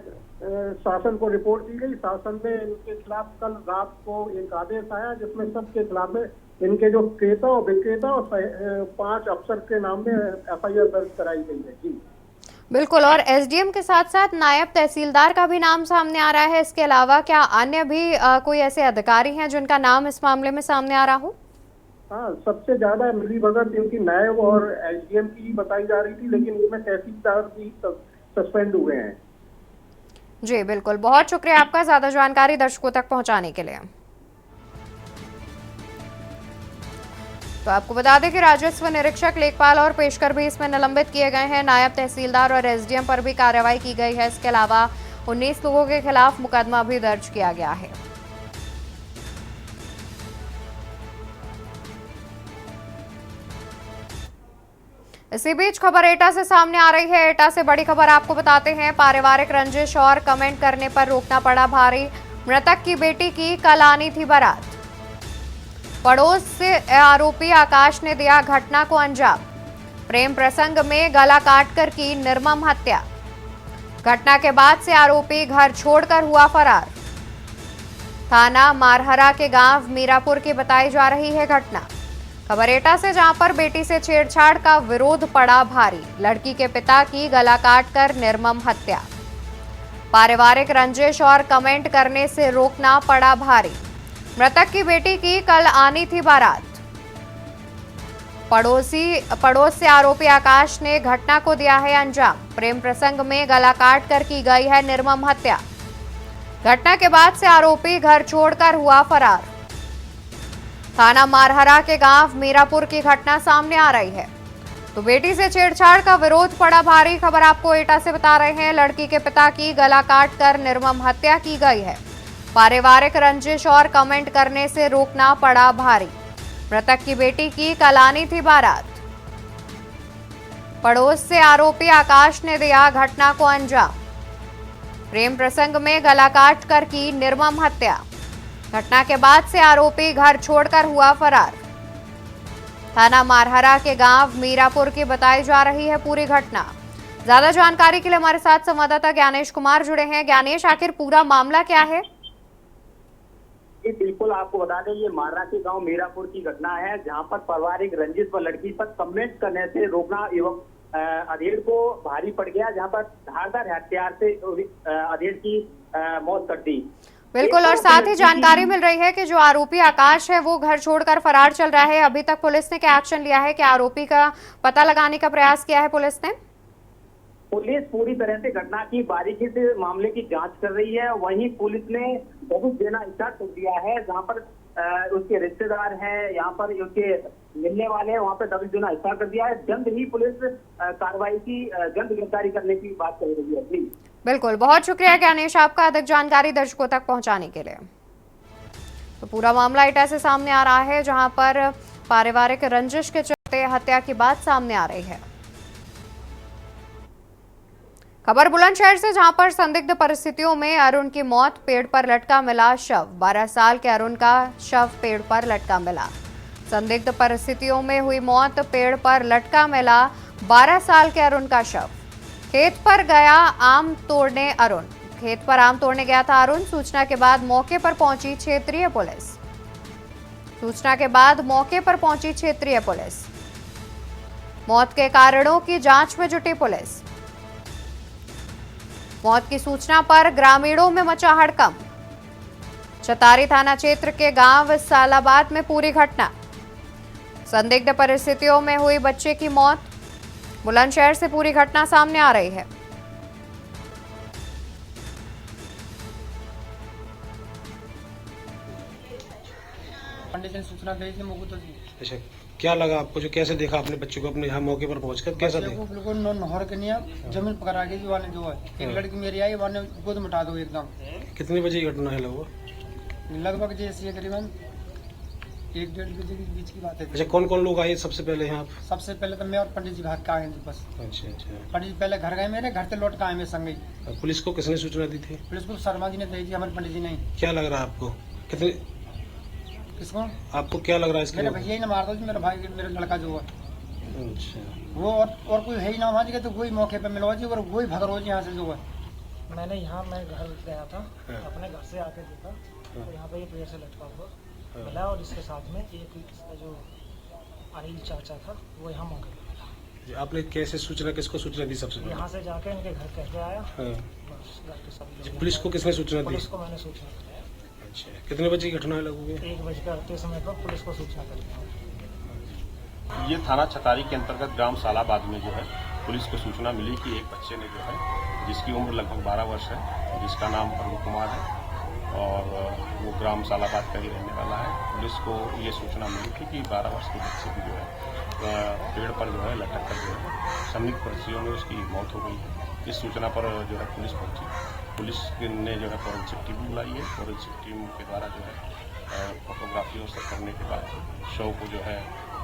शासन को रिपोर्ट दी गई। शासन ने इनके खिलाफ कल रात को एक आदेश आया, जिसमें सबके खिलाफ में इनके जो क्रेता और विक्रेता और 5 अफसर के नाम में FIR दर्ज कराई गई है। जी बिल्कुल। और SDM के साथ साथ नायब तहसीलदार का भी नाम सामने आ रहा है। इसके अलावा क्या अन्य भी कोई ऐसे अधिकारी हैं जिनका नाम इस मामले में सामने आ रहा हो? हाँ, सबसे ज्यादा मिलीभगत इनकी नायब और SDM की बताई जा रही थी, लेकिन इसमें तहसीलदार भी सस्पेंड हुए हैं। जी बिल्कुल, बहुत शुक्रिया आपका ज्यादा जानकारी दर्शकों तक पहुंचाने के लिए। तो आपको बता दें कि राजस्व निरीक्षक, लेखपाल और पेशकर भी इसमें निलंबित किए गए हैं। नायब तहसीलदार और SDM पर भी कार्रवाई की गई है। इसके अलावा 19 लोगों के खिलाफ मुकदमा भी दर्ज किया गया है। इसी बीच खबर एटा से सामने आ रही है। एटा से बड़ी खबर आपको बताते हैं। पारिवारिक रंजिश और कमेंट करने पर रोकना पड़ा भारी। मृतक की बेटी की कल आनी थी बारात। पड़ोस से आरोपी आकाश ने दिया घटना को अंजाम। प्रेम प्रसंग में गला काटकर की निर्मम हत्या। घटना के बाद से आरोपी घर छोड़कर हुआ फरार। थाना मारहरा के गांव मीरापुर की बताई जा रही है घटना। खबर एटा से, जहां पर बेटी से छेड़छाड़ का विरोध पड़ा भारी। लड़की के पिता की गला काटकर निर्मम हत्या। पारिवारिक रंजिश और कमेंट करने से रोकना पड़ा भारी। मृतक की बेटी की कल आनी थी बारात। पड़ोस से आरोपी आकाश ने घटना को दिया है अंजाम। प्रेम प्रसंग में गला काटकर की गई है निर्मम हत्या। घटना के बाद से आरोपी घर छोड़कर हुआ फरार। थाना मारहरा के गांव मीरापुर की घटना सामने आ रही है। तो बेटी से छेड़छाड़ का विरोध पड़ा भारी। खबर आपको एटा से बता रहे हैं। लड़की के पिता की गला काटकर निर्मम हत्या की गई है। पारिवारिक रंजिश और कमेंट करने से रोकना पड़ा भारी। मृतक की बेटी की कल आनी थी बारात। पड़ोस से आरोपी आकाश ने दिया घटना को अंजाम। प्रेम प्रसंग में गला काटकर की निर्मम हत्या। घटना के बाद से आरोपी घर छोड़कर हुआ फरार। थाना मारहरा के गांव मीरापुर की बताई जा रही है पूरी घटना। ज्यादा जानकारी के लिए हमारे साथ संवाददाता ज्ञानेश कुमार जुड़े हैं। ज्ञानेश, आखिर पूरा मामला क्या है? बिल्कुल, आपको बता दें, ये मारहरा के गांव मीरापुर की घटना है, जहां पर पारिवारिक रंजिश व लड़की पर कमेंट करने से रोकना एवं अधेड़ को भारी पड़ गया, जहां पर धारदार हथियार से अधेड़ की मौत कर दी। बिल्कुल, और साथ ही जानकारी मिल रही है कि जो आरोपी आकाश है वो घर छोड़कर फरार चल रहा है। अभी तक पुलिस ने क्या एक्शन लिया है? क्या आरोपी का पता लगाने का प्रयास किया है पुलिस ने? पुलिस पूरी तरह से घटना की बारीकी से मामले की जांच कर रही है। वहीं पुलिस ने सबूत देना स्टार्ट कर दिया है। जहां पर उसके रिश्तेदार हैं, यहाँ पर उसके मिलने वाले हैं, वहाँ पर दबिश देना स्टार्ट कर दिया है। जल्द ही पुलिस कार्रवाई की जल्द गिरफ्तारी करने की बात कर रही है। जी बिल्कुल, बहुत शुक्रिया ज्ञानेश आपका अधिक जानकारी दर्शकों तक पहुंचाने के लिए। तो पूरा मामला एटा से सामने आ रहा है, जहां पर पारिवारिक रंजिश के चलते हत्या की बात सामने आ रही है। खबर बुलंदशहर से, जहां पर संदिग्ध परिस्थितियों में अरुण की मौत। पेड़ पर लटका मिला शव। 12 साल के अरुण का शव पेड़ पर लटका मिला। संदिग्ध परिस्थितियों में हुई मौत। पेड़ पर लटका मिला 12 साल के अरुण का शव। खेत पर आम तोड़ने गया था अरुण। सूचना के बाद मौके पर पहुंची क्षेत्रीय पुलिस। मौत के कारणों की जांच में जुटी पुलिस। मौत की सूचना पर ग्रामीणों में मचा हड़कंप। चतारी थाना क्षेत्र के गांव सालाबाद में पूरी घटना। संदिग्ध परिस्थितियों में हुई बच्चे की मौत। बुलंदशहर से पूरी घटना सामने आ रही है। सूचना गई थी मुझको। अच्छा, क्या लगा आपको? जो कैसे देखा आपने बच्चे को अपने यहाँ मौके पर पहुंचकर? कैसा देखा? बिल्कुल नहर के नहीं, जमीन पकड़ा गई वाले जो है। एक लड़की मेरी आई, वाले गोद में उठा दो एकदम। कितने बजे घटना है लगभग? लगभग जैसे करीबन 1-1.5 बजे के बीच की बात है। अच्छा, कौन कौन लोग आए सबसे पहले यहाँ? सबसे पहले तो मैं और पंडित जी भाग के आए थे बस। अच्छा अच्छा। पंडित जी पहले घर गए, मेरे घर से लौट के आए मेरे संग ही। पुलिस को किसने सूचना दी थी? पुलिस को शर्मा जी ने दी थी, हमारे पंडित जी नहीं। क्या लग रहा है आपको? कितने किसको? आपको क्या लग रहा है इसके? मेरे भैया ही ना मार दो जी, मेरा भाई मेरा लड़का जो है। अच्छा। वो और कोई है ही ना वहाँ जी, तो वही मौके पे मिलो जी, और वही भगरो जी यहाँ से जो है। मैं घर गया था, अपने घर से आके देखा तो यहाँ पे ये पेड़ से लटका हुआ मिला, और इसके साथ में एक इसका जो अनिल चाचा था वो यहाँ मौके पे मिला। आपने कैसे सूचना, किसको सूचना दी सबसे पहले? यहाँ से जाके इनके घर कह के आया। बस घर के सब लोग। पुलिस को किसने सूचना दी? पुलिस को मैंने सूचना दी। अच्छा, कितने बजे की घटना है लगभग? 1:38 समय पर पुलिस को सूचना करी। ये थाना छतारी के अंतर्गत ग्राम सालाबाद में जो है पुलिस को सूचना मिली कि एक बच्चे ने जो है, जिसकी उम्र लगभग 12 वर्ष है, जिसका नाम अरुण कुमार है और वो ग्राम सालाबाद का ही रहने वाला है। पुलिस को ये सूचना मिली थी कि 12 वर्ष के बच्चे की जो है पेड़ पर जो है लटक कर जो है संदिग्ध परिस्थितियों में उसकी मौत हो गई है। इस सूचना पर जो है पुलिस पहुंची। पुलिस ने जो है फॉरेंसिक टीम बुलाई है। फॉरेंसिक टीम के द्वारा जो है फोटोग्राफी और सब करने के बाद शव को जो है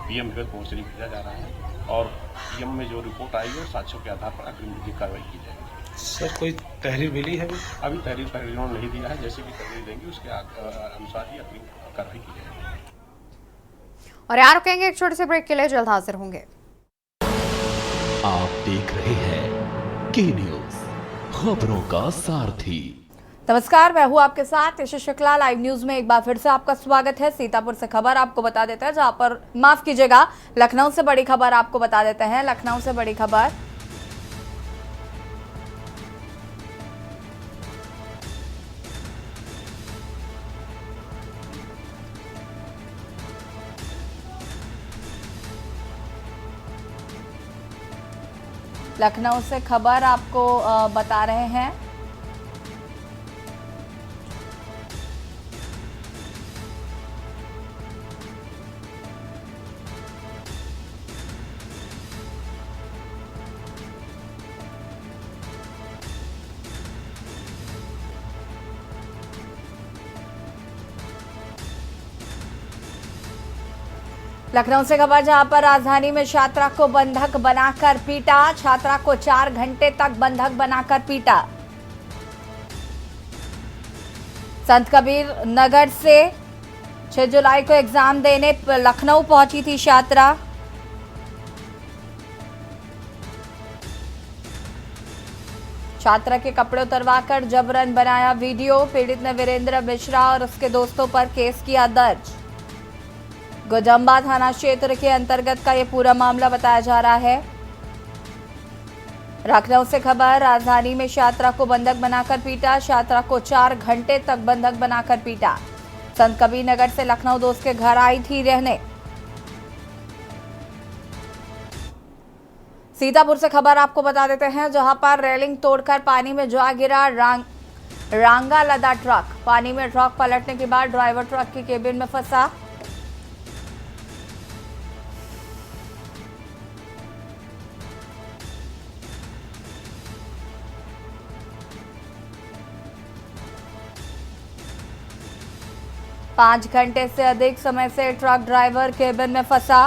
पीएम मोर्चरी भेजा जा रहा है और पीएम में जो रिपोर्ट आई है और साक्ष्यों के आधार पर अग्रिम विधिक कार्रवाई की जाएगी। सर, कोई तहरीर मिली है? अभी तहरीर उन्होंने नहीं दिया है, जैसे भी तहरीर देंगे उसके अनुसार ही अग्रिम कार्रवाई की जाएगी। और यहाँ रुकेंगे एक छोटे से ब्रेक के लिए, जल्द हाजिर होंगे। आप देख रहे हैं के न्यूज, खबरों का सारथी। नमस्कार, मैं हूं आपके साथ यश शुक्ला। लाइव न्यूज में एक बार फिर से आपका स्वागत है। सीतापुर से खबर आपको बता देते हैं, जहां पर माफ कीजिएगा, लखनऊ से बड़ी खबर आपको बता देते हैं। लखनऊ से बड़ी खबर, लखनऊ से खबर आपको बता रहे हैं। लखनऊ से खबर, जहां पर राजधानी में छात्रा को बंधक बनाकर पीटा। छात्रा को 4 घंटे तक बंधक बनाकर पीटा। संत कबीर नगर से 6 जुलाई को एग्जाम देने लखनऊ पहुंची थी छात्रा। छात्रा के कपड़े उतरवाकर जबरन बनाया वीडियो। पीड़ित ने वीरेंद्र मिश्रा और उसके दोस्तों पर केस किया दर्ज। गोजम्बा थाना क्षेत्र के अंतर्गत का ये पूरा मामला बताया जा रहा है। लखनऊ से खबर, राजधानी में छात्रा को बंधक बनाकर पीटा। छात्रा को 4 घंटे तक बंधक बनाकर पीटा। संत कबीर नगर से लखनऊ दोस्त के घर आई थी रहने। सीतापुर से खबर आपको बता देते हैं, जहां पर रेलिंग तोड़कर पानी में जा गिरा रांगा लदा ट्रक। पानी में ट्रक पलटने के बाद ड्राइवर ट्रक की केबिन में फंसा। पांच घंटे से अधिक समय से ट्रक ड्राइवर केबिन में फंसा।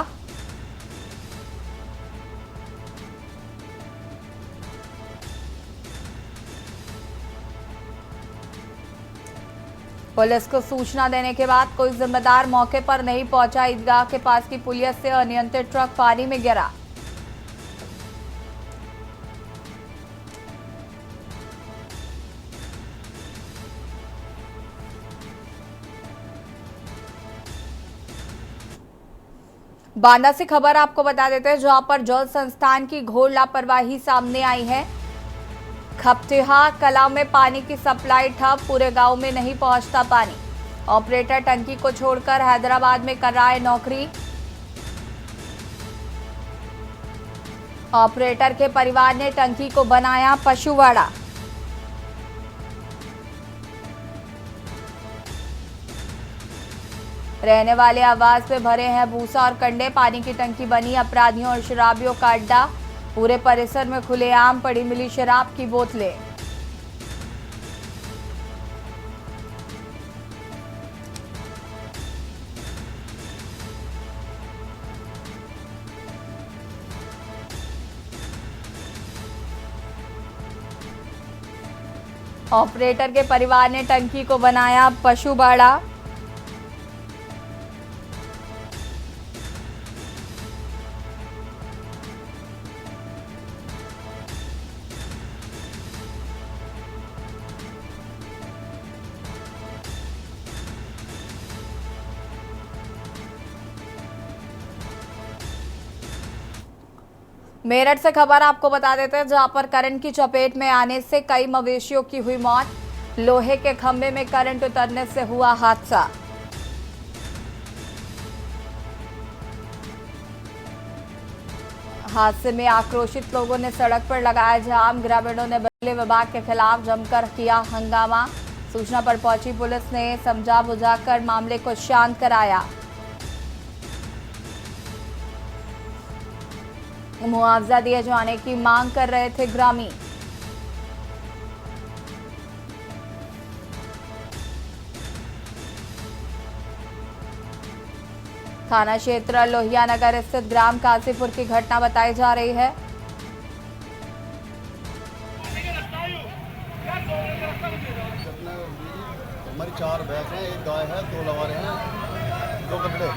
पुलिस को सूचना देने के बाद कोई जिम्मेदार मौके पर नहीं पहुंचा। ईदगाह के पास की पुलिया से अनियंत्रित ट्रक पानी में गिरा। बांदा से खबर आपको बता देते हैं, जहां पर जल संस्थान की घोर लापरवाही सामने आई है। खपटिहा कला में पानी की सप्लाई ठप, पूरे गांव में नहीं पहुंचता पानी। ऑपरेटर टंकी को छोड़कर हैदराबाद में कर रहा है नौकरी। ऑपरेटर के परिवार ने टंकी को बनाया पशुवाड़ा। रहने वाले आवास में भरे हैं भूसा और कंडे। पानी की टंकी बनी अपराधियों और शराबियों का अड्डा। पूरे परिसर में खुलेआम पड़ी मिली शराब की बोतलें। ऑपरेटर के परिवार ने टंकी को बनाया पशु बाड़ा। मेरठ से खबर आपको बता देते हैं, जहां पर करंट की चपेट में आने से कई मवेशियों की हुई मौत। लोहे के खंभे में करंट उतरने से हुआ हादसा। हादसे में आक्रोशित लोगों ने सड़क पर लगाया जाम। ग्रामीणों ने बिजली विभाग के खिलाफ जमकर किया हंगामा। सूचना पर पहुंची पुलिस ने समझा बुझाकर मामले को शांत कराया। मुआवजा दिए जाने की मांग कर रहे थे ग्रामीण। थाना क्षेत्र लोहिया नगर स्थित ग्राम कासीपुर की घटना बताई जा रही है। हमारी 4 भैंस हैं, 1 गाय है, 2 लवारे हैं, 2 कपड़े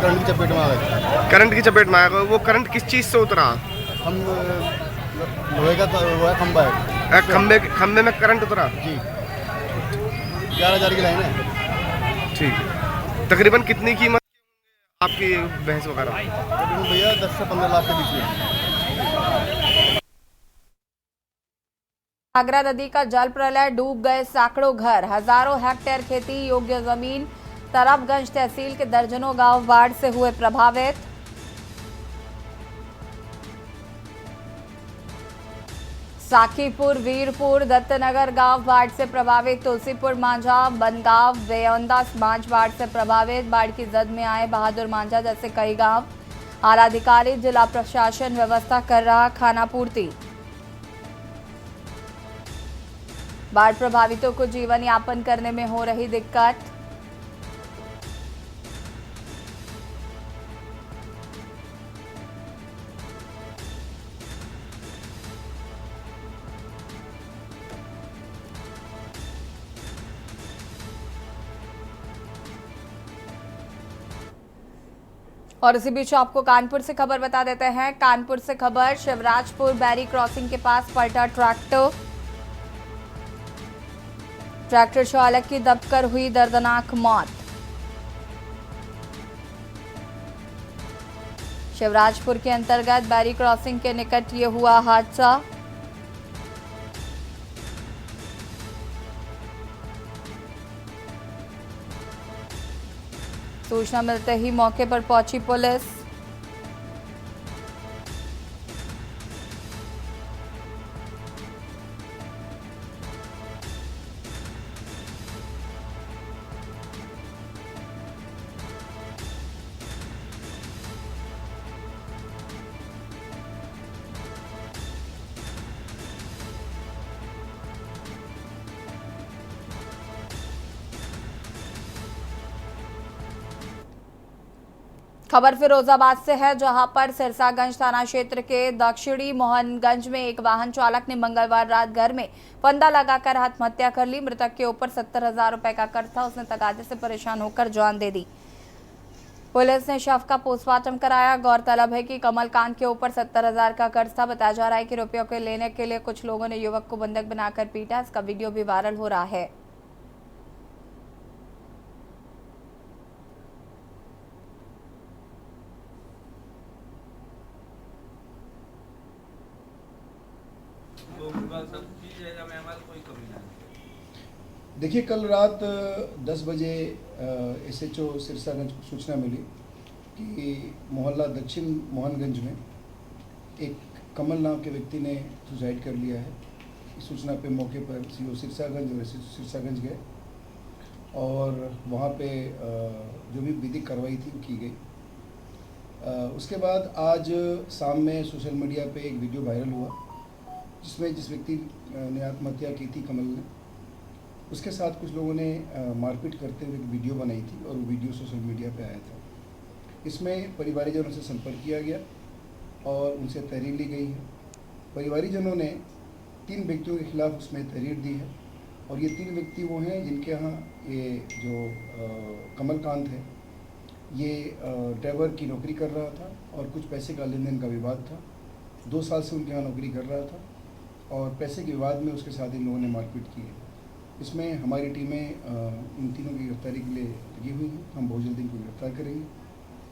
करंट की चपेट में आ गए। करंट की चपेट में आ गए। वो करंट किस चीज़ से उतरा? हम लोहे का वो है खंबा है। खंबे में करंट उतरा जी। 11,000 की लाइन है। ठीक है। तकरीबन कितनी कीमत आपकी भैंस वगैरह? भैया 10 से 15 लाख के बीच में। घाघरा नदी का जल प्रलय, डूब गए सैकड़ों घर, हजारों हेक्टेयर खेती योग्य जमीन। तरफगंज तहसील के दर्जनों गांव बाढ़ से हुए प्रभावित। साखीपुर, वीरपुर, दत्तनगर गांव बाढ़ से प्रभावित। तुलसीपुर, मांझा, बनगांव, बेयौंदा समाज बाढ़ से प्रभावित। बाढ़ की जद में आए बहादुर मांझा जैसे कई गांव। आलाधिकारी, जिला प्रशासन व्यवस्था कर रहा खानापूर्ति। बाढ़ प्रभावितों को जीवन यापन करने में हो रही दिक्कत। और इसी बीच आपको कानपुर से खबर बता देते हैं। कानपुर से खबर, शिवराजपुर बैरी क्रॉसिंग के पास पलटा ट्रैक्टर। ट्रैक्टर चालक की दबकर हुई दर्दनाक मौत। शिवराजपुर के अंतर्गत बैरी क्रॉसिंग के निकट ये हुआ हादसा। सूचना मिलते ही मौके पर पहुंची पुलिस। खबर फिरोजाबाद से है, जहां पर सिरसागंज थाना क्षेत्र के दक्षिणी मोहनगंज में एक वाहन चालक ने मंगलवार रात घर में फंदा लगाकर आत्महत्या कर ली। मृतक के ऊपर 70,000 रुपए का कर्ज था। उसने तगादे से परेशान होकर जान दे दी। पुलिस ने शव का पोस्टमार्टम कराया। गौरतलब है कि कमलकांत के ऊपर 70,000 का कर्ज था। बताया जा रहा है कि रुपयों के लेने के लिए कुछ लोगों ने युवक को बंधक बनाकर पीटा। इसका वीडियो भी वायरल हो रहा है। देखिए, कल रात 10 बजे SHO सिरसागंज को सूचना मिली कि मोहल्ला दक्षिण मोहनगंज में एक कमल नाम के व्यक्ति ने सुसाइड कर लिया है। इस सूचना पे मौके पर CO सिरसागंज और SHO सिरसागंज गए और वहाँ पे जो भी विधिक कार्रवाई थी की गई। उसके बाद आज शाम में सोशल मीडिया पे एक वीडियो वायरल हुआ जिसमें जिस व्यक्ति ने आत्महत्या की थी, कमल ने, उसके साथ कुछ लोगों ने मारपीट करते हुए एक वीडियो बनाई थी और वो वीडियो सोशल मीडिया पे आया था। इसमें परिवारीजनों से संपर्क किया गया और उनसे तहरीर ली गई है। परिवारीजनों ने 3 व्यक्तियों के खिलाफ उसमें तहरीर दी है और ये 3 व्यक्ति वो हैं जिनके यहाँ ये जो कमलकांत है ये ड्राइवर की नौकरी कर रहा था और कुछ पैसे का लेन देन का विवाद था। 2 साल से उनके यहाँ नौकरी कर रहा था और पैसे के विवाद में उसके साथ इन लोगों ने मारपीट की है। इसमें हमारी टीमें इन तीनों की गिरफ्तारी के लिए लगी हुई हैं। हम बहुत जल्दी इनको गिरफ्तार करेंगे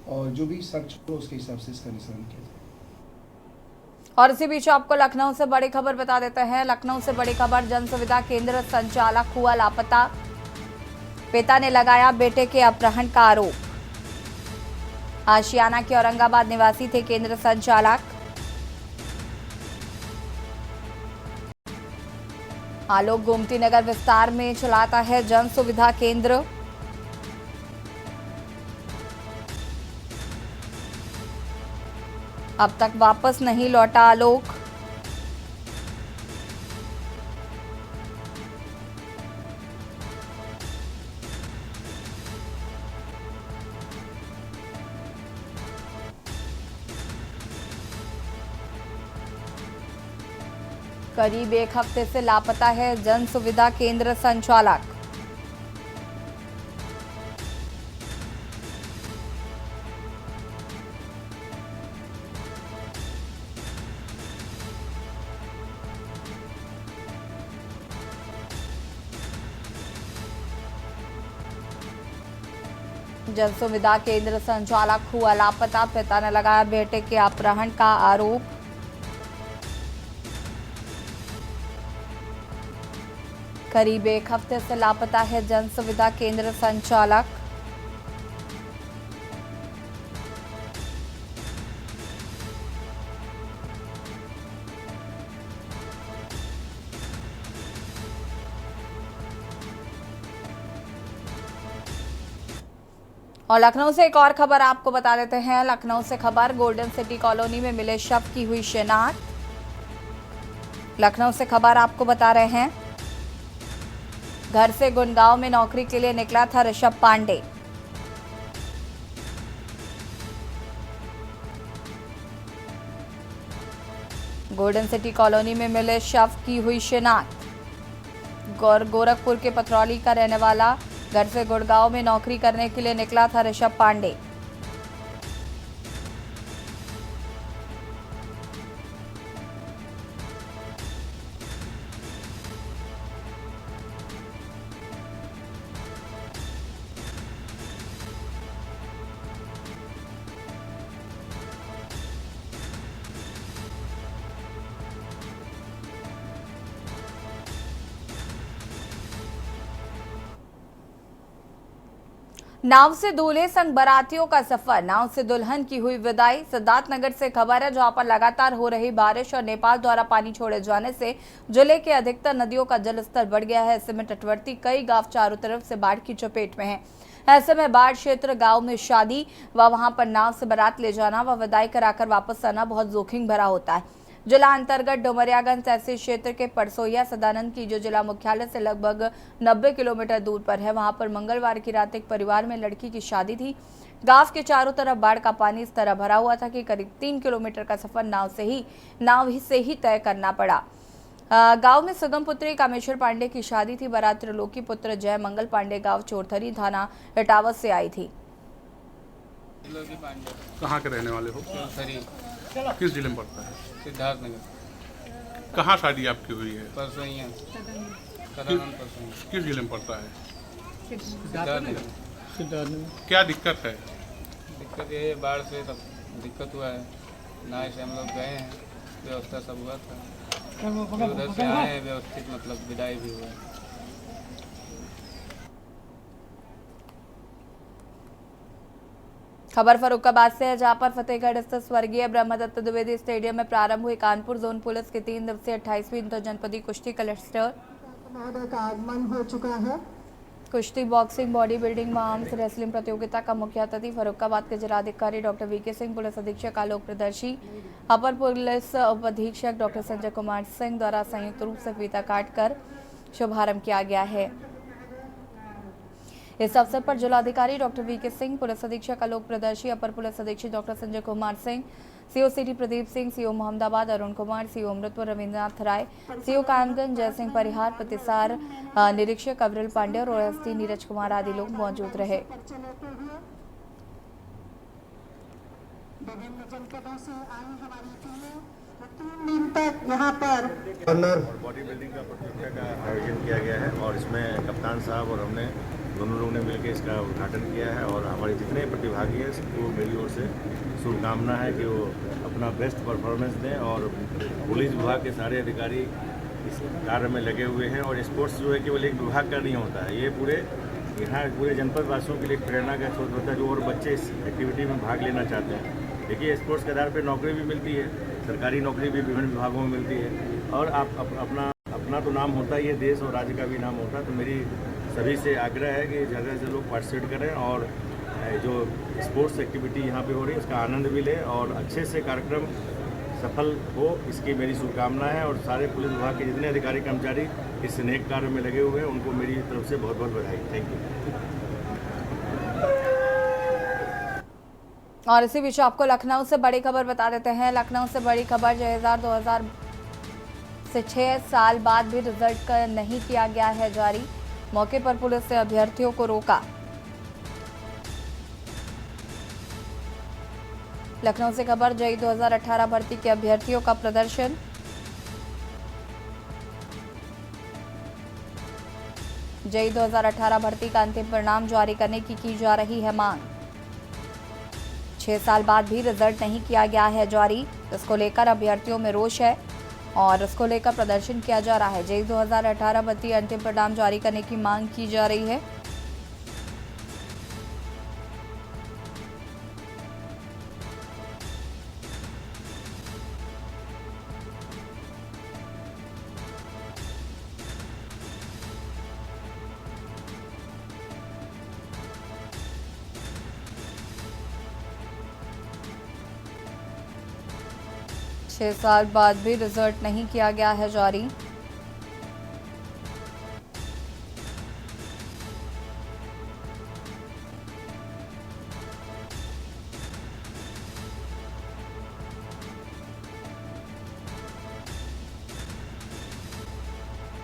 और जो भी साक्ष्य हो उसके हिसाब से इसका निस्तारण किया जाएगा। और इसी बीच आपको लखनऊ से बड़ी खबर बता देते हैं। लखनऊ से बड़ी खबर, जन सुविधा केंद्र संचालक हुआ लापता, पिता ने लगाया बेटे के अपहरण का आरोप। आशियाना के औरंगाबाद निवासी थे केंद्र संचालक। आलोक गोमती नगर विस्तार में चलाता है जन सुविधा केंद्र। अब तक वापस नहीं लौटा आलोक। करीब 1 हफ्ते से लापता है जन सुविधा केंद्र संचालक। जन सुविधा केंद्र संचालक हुआ लापता, पिता ने लगाया बेटे के अपहरण का आरोप। करीब 1 हफ्ते से लापता है जन सुविधा केंद्र संचालक। और लखनऊ से एक और खबर आपको बता देते हैं। लखनऊ से खबर, गोल्डन सिटी कॉलोनी में मिले शव की हुई शिनाख्त। लखनऊ से खबर आपको बता रहे हैं, घर से गुड़गांव में नौकरी के लिए निकला था Rishabh Pandey. Golden city colony में मिले शव की हुई शिनाख्त। गोरखपुर के पथरौली का रहने वाला, घर से गुड़गांव में नौकरी करने के लिए निकला था ऋषभ पांडे। नाव से दूल्हे संग बारातियों का सफर, नाव से दुल्हन की हुई विदाई। सिद्धार्थनगर से खबर है, जहां पर लगातार हो रही बारिश और नेपाल द्वारा पानी छोड़े जाने से जिले के अधिकतर नदियों का जलस्तर बढ़ गया है। ऐसे में तटवर्ती कई गांव चारों तरफ से बाढ़ की चपेट में हैं। ऐसे में बाढ़ क्षेत्र गांव में शादी व वहां पर नाव से बारात ले जाना व विदाई कराकर वापस आना बहुत जोखिम भरा होता है। जिला अंतर्गत डुमरियागंज तहसील क्षेत्र के परसोइया सदानंद की जो जिला मुख्यालय से लगभग 90 किलोमीटर दूर पर है, वहां पर मंगलवार की रात एक परिवार में लड़की की शादी थी। गांव के चारों तरफ बाढ़ का पानी इस तरह भरा हुआ था कि करीब 3 किलोमीटर का सफर नाव से ही तय करना पड़ा। गांव में सुगम पुत्री कामेश्वर पांडे की शादी थी। बारात त्रिलोकी पुत्र जय मंगल पांडे गांव चोरथरी थाना इटावत से आई थी। कहाँ के रहने वाले हो? किस जिले में पड़ता है? सिद्धार्थनगर। कहाँ शादी आपकी हुई है? परसोइया। किस जिले में पड़ता है? सिद्धार्थनगर। क्या दिक्कत है? दिक्कत ये है, बाढ़ से सब दिक्कत हुआ है। नाव से हम लोग गए हैं, व्यवस्था सब हुआ था, उधर से आए हैं, व्यवस्थित मतलब विदाई भी हुआ है। खबर फरुखाबाद से है, जहां पर फतेहगढ़ स्थित स्वर्गीय ब्रह्मदत्त द्विवेदी स्टेडियम में प्रारंभ हुई कानपुर जोन पुलिस की 3 दिवसीय 28वीं इंतरजनपदीय कुश्ती क्लस्टर का आगमन हो चुका है। कुश्ती, बॉक्सिंग, बॉडी बिल्डिंग व आर्म्स रेसलिंग प्रतियोगिता का मुख्य अतिथि फरुखाबाद के जिलाधिकारी डॉक्टर वीके सिंह, पुलिस अधीक्षक आलोक प्रदर्शी, अपर पुलिस उप अधीक्षक डॉक्टर संजय कुमार सिंह द्वारा संयुक्त रूप से फीता काटकर शुभारंभ किया गया है। इस अवसर पर जिलाधिकारी डॉक्टर वीके सिंह, पुलिस अधीक्षक आलोक प्रदर्शी, अपर पुलिस अधीक्षक doctor Sanjay Kumar Singh, CO city Pradeep Singh, CO Mohammadabad Arun Kumar, CO Amritpur Ravindranath Rai, CO Kaimganj Jai Singh परिहार, प्रतिसार निरीक्षक अविरल पांडे और एसटी नीरज कुमार आदि लोग मौजूद रहे। विभिन्न जनपदों से आई हमारी टीमें 3 दिन तक यहाँ पर बॉडी बिल्डिंग का प्रतियोगिता का आयोजन किया गया है और इसमें कप्तान साहब और हमने दोनों लोगों ने मिलकर इसका उद्घाटन किया है और हमारे जितने प्रतिभागी हैं सबको मेरी ओर से शुभकामना है कि वो अपना बेस्ट परफॉर्मेंस दें और पुलिस विभाग के सारे अधिकारी इस कार्य में लगे हुए हैं और स्पोर्ट्स जो है केवल एक विभाग का नहीं होता है, ये पूरे जनपद वासियों के लिए प्रेरणा का स्रोत होता है जो और बच्चे इस एक्टिविटी में भाग लेना चाहते हैं। देखिए स्पोर्ट्स के आधार पर नौकरी भी मिलती है, सरकारी नौकरी भी विभिन्न विभागों में मिलती है और आप अपना तो नाम होता ही है, देश और राज्य का भी नाम होता है। तो मेरी सभी से आग्रह है कि ज़्यादा से लोग पार्टिसिपेट करें और जो स्पोर्ट्स एक्टिविटी यहाँ पे हो रही है उसका आनंद भी लें और अच्छे से कार्यक्रम सफल हो, इसकी मेरी शुभकामना है। और सारे पुलिस विभाग के जितने अधिकारी कर्मचारी इस नेक कार्य में लगे हुए हैं उनको मेरी तरफ से बहुत बहुत बधाई। Thank you. और इसी बीच आपको लखनऊ से बड़ी खबर बता देते हैं। लखनऊ से बड़ी खबर, 2000 से 6 साल बाद भी रिजल्ट नहीं किया गया है जारी। मौके पर पुलिस ने अभ्यर्थियों को रोका। लखनऊ से खबर, जेईई 2018 भर्ती के अभ्यर्थियों का प्रदर्शन। जेईई 2018 भर्ती का अंतिम परिणाम जारी करने की जा रही है मांग। 6 साल बाद भी रिजल्ट नहीं किया गया है जारी। इसको लेकर अभ्यर्थियों में रोष है और इसको लेकर प्रदर्शन किया जा रहा है। जेईई 2018 भर्ती अंतिम परिणाम जारी करने की मांग की जा रही है। छह साल बाद भी रिजल्ट नहीं किया गया है जारी।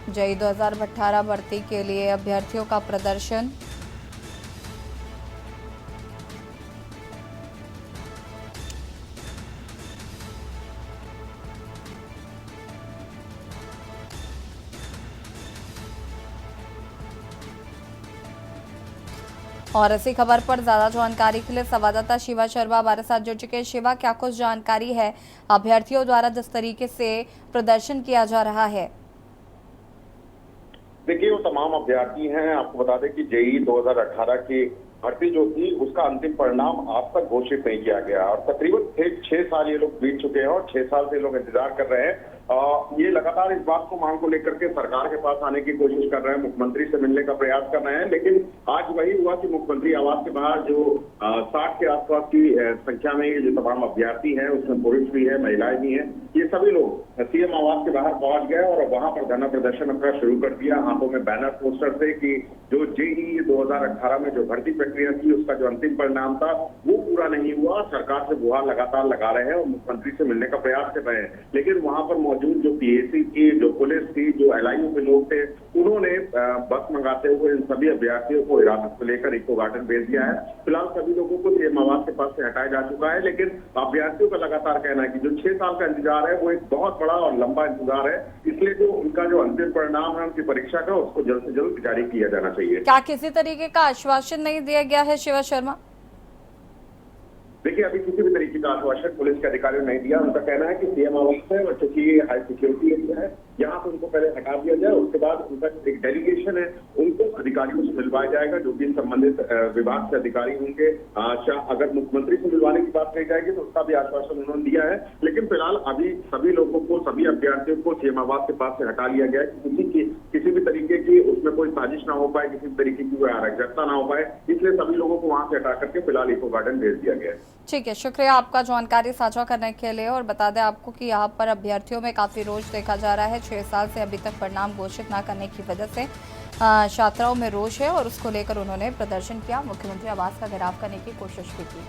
जेईई 2018 भर्ती के लिए अभ्यर्थियों का प्रदर्शन। और इसी खबर पर ज्यादा जानकारी के लिए संवाददाता शिवा शर्मा हमारे साथ जुड़ चुके हैं। शिवा, क्या कुछ जानकारी है अभ्यर्थियों द्वारा जिस तरीके से प्रदर्शन किया जा रहा है? देखिए, वो तमाम अभ्यर्थी हैं। आपको बता दें कि जेईई 2018 की भर्ती जो थी उसका अंतिम परिणाम आज तक घोषित नहीं किया गया और तकरीबन 6 साल ये लोग बीत चुके हैं और 6 साल से लोग इंतजार कर रहे हैं। ये लगातार इस बात को मांग को लेकर के सरकार के पास आने की कोशिश कर रहे हैं, मुख्यमंत्री से मिलने का प्रयास कर रहे हैं, लेकिन आज वही हुआ कि मुख्यमंत्री आवास के बाहर जो 60 के आसपास की संख्या में ये जो तमाम अभ्यर्थी हैं उसमें पुरुष भी है, महिलाएं भी हैं, ये सभी लोग सीएम आवास के बाहर पहुंच गए और वहां पर धरना प्रदर्शन अपना शुरू कर दिया। हाथों में बैनर पोस्टर से कि जो जेईई 2018 में जो भर्ती प्रक्रिया थी उसका जो अंतिम परिणाम था वो पूरा नहीं हुआ। सरकार से गुहार लगातार लगा रहे हैं और मुख्यमंत्री से मिलने का प्रयास कर रहे हैं, लेकिन वहां पर मौजूद जो पीएसी थी, जो पुलिस थी, जो एलआईयू के लोग थे, उन्होंने बस मंगाते हुए इन सभी अभ्यर्थियों को हिरासत में लेकर इको गार्डन भेज दिया है। फिलहाल सभी लोगों को सीएम आवास के पास से हटाया जा चुका है, लेकिन अभ्यर्थियों का लगातार कहना है कि जो 6 साल का इंतजार है वो एक बहुत बड़ा और लंबा इंतजार है, इसलिए जो उनका जो अंतिम परिणाम है उनकी परीक्षा का उसको जल्द से जल्द जारी किया जाना चाहिए। क्या किसी तरीके का आश्वासन नहीं दिया गया है शिवा शर्मा? देखिए, अभी किसी भी तरीके का आश्वासन पुलिस के अधिकारियों ने नहीं दिया। उनका कहना है कि सीएम आवास है और चूंकि हाई सिक्योरिटी एरिया है, यहाँ से उनको पहले हटा दिया जाए, उसके बाद उनका एक डेलीगेशन है उनको अधिकारियों से मिलवाया जाएगा, जो भी संबंधित विभाग से अधिकारी होंगे। अगर मुख्यमंत्री से मिलवाने की बात कही जाएगी तो उसका भी आश्वासन उन्होंने दिया है, लेकिन फिलहाल अभी सभी लोगों को, सभी अभ्यर्थियों को सीएम आवास के पास से हटा लिया गया है। किसी भी तरीके की उसमें कोई साजिश ना हो पाए, किसी भी तरीके की कोई अराजकता ना हो पाए, इसलिए सभी लोगों को वहां से हटा करके फिलहाल इको गार्डन भेज दिया गया है। ठीक है, शुक्रिया आपका जानकारी साझा करने के लिए। और बता दें आपको कि यहाँ पर अभ्यर्थियों में काफ़ी रोष देखा जा रहा है। 6 साल से अभी तक परिणाम घोषित न करने की वजह से छात्राओं में रोष है और उसको लेकर उन्होंने प्रदर्शन किया, मुख्यमंत्री आवास का घेराव करने की कोशिश भी की।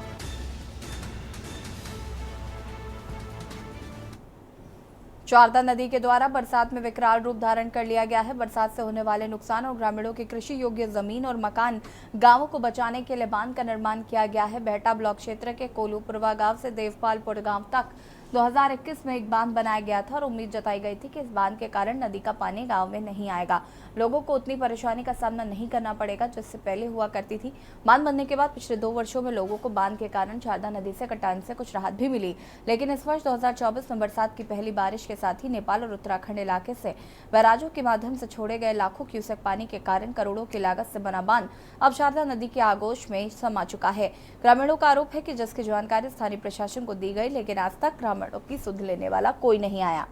शारदा नदी के द्वारा बरसात में विकराल रूप धारण कर लिया गया है। बरसात से होने वाले नुकसान और ग्रामीणों की कृषि योग्य जमीन और मकान गांवों को बचाने के लिए बांध का निर्माण किया गया है। बेहटा ब्लॉक क्षेत्र के कोलूपुरवा गांव से देवपालपुर गांव तक 2021 में एक बांध बनाया गया था और उम्मीद जताई गई थी कि इस बांध के कारण नदी का पानी गांव में नहीं आएगा, लोगों को उतनी परेशानी का सामना नहीं करना पड़ेगा जिससे पहले हुआ करती थी। बांध बनने के बाद पिछले 2 वर्षों में लोगों को बांध के कारण शारदा नदी से कटान से कुछ राहत भी मिली, लेकिन इस वर्ष 2024 में बरसात की पहली बारिश के साथ ही नेपाल और उत्तराखंड इलाके से बैराजों के माध्यम से छोड़े गए लाखों क्यूसेक पानी के कारण करोड़ों की लागत से बना बांध अब शारदा नदी के आगोश में समा चुका है। ग्रामीणों का आरोप है कि जिसकी जानकारी स्थानीय प्रशासन को दी गई, लेकिन आज तक ग्रामीणों की सुध लेने वाला कोई नहीं आया।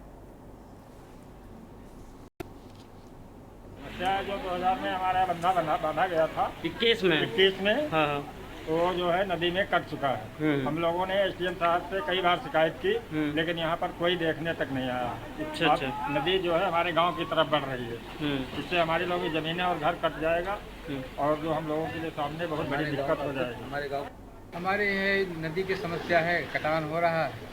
जो 2000 में हमारा बंधा बांधा गया था 21 में हाँ। तो जो है नदी में कट चुका है। हम लोगों ने एसडीएम साहब से कई बार शिकायत की, लेकिन यहाँ पर कोई देखने तक नहीं आया। अच्छा। नदी जो है हमारे गांव की तरफ बढ़ रही है, इससे हमारे लोगों की जमीनें और घर कट जाएगा और जो हम लोगों के लिए सामने बहुत बड़ी दिक्कत हो जाएगी। हमारे ये नदी की समस्या है, कटान हो रहा है।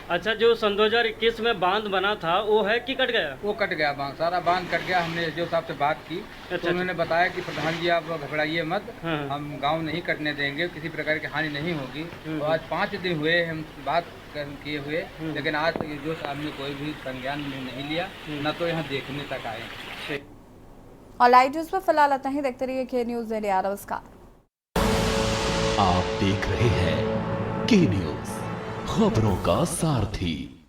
अच्छा, जो सन 2021 में बांध बना था वो है कि कट गया? वो कट गया, बांध सारा बांध कट गया। हमने एसडीओ साहब से बात की तो उन्होंने बताया कि प्रधान जी आप घबराइए मत, हम गांव नहीं कटने देंगे, किसी प्रकार की हानि नहीं होगी। तो आज 5 दिन हुए हम बात किए हुए, लेकिन आज जो साहब ने कोई भी संज्ञान नहीं लिया, न तो यहाँ देखने तक आए। और लाइव न्यूज पर फिलहाल इतना ही। देखते रहिए के न्यूज इंडिया। नमस्कार। आप देख रहे हैं के न्यूज, खबरों का सारथी।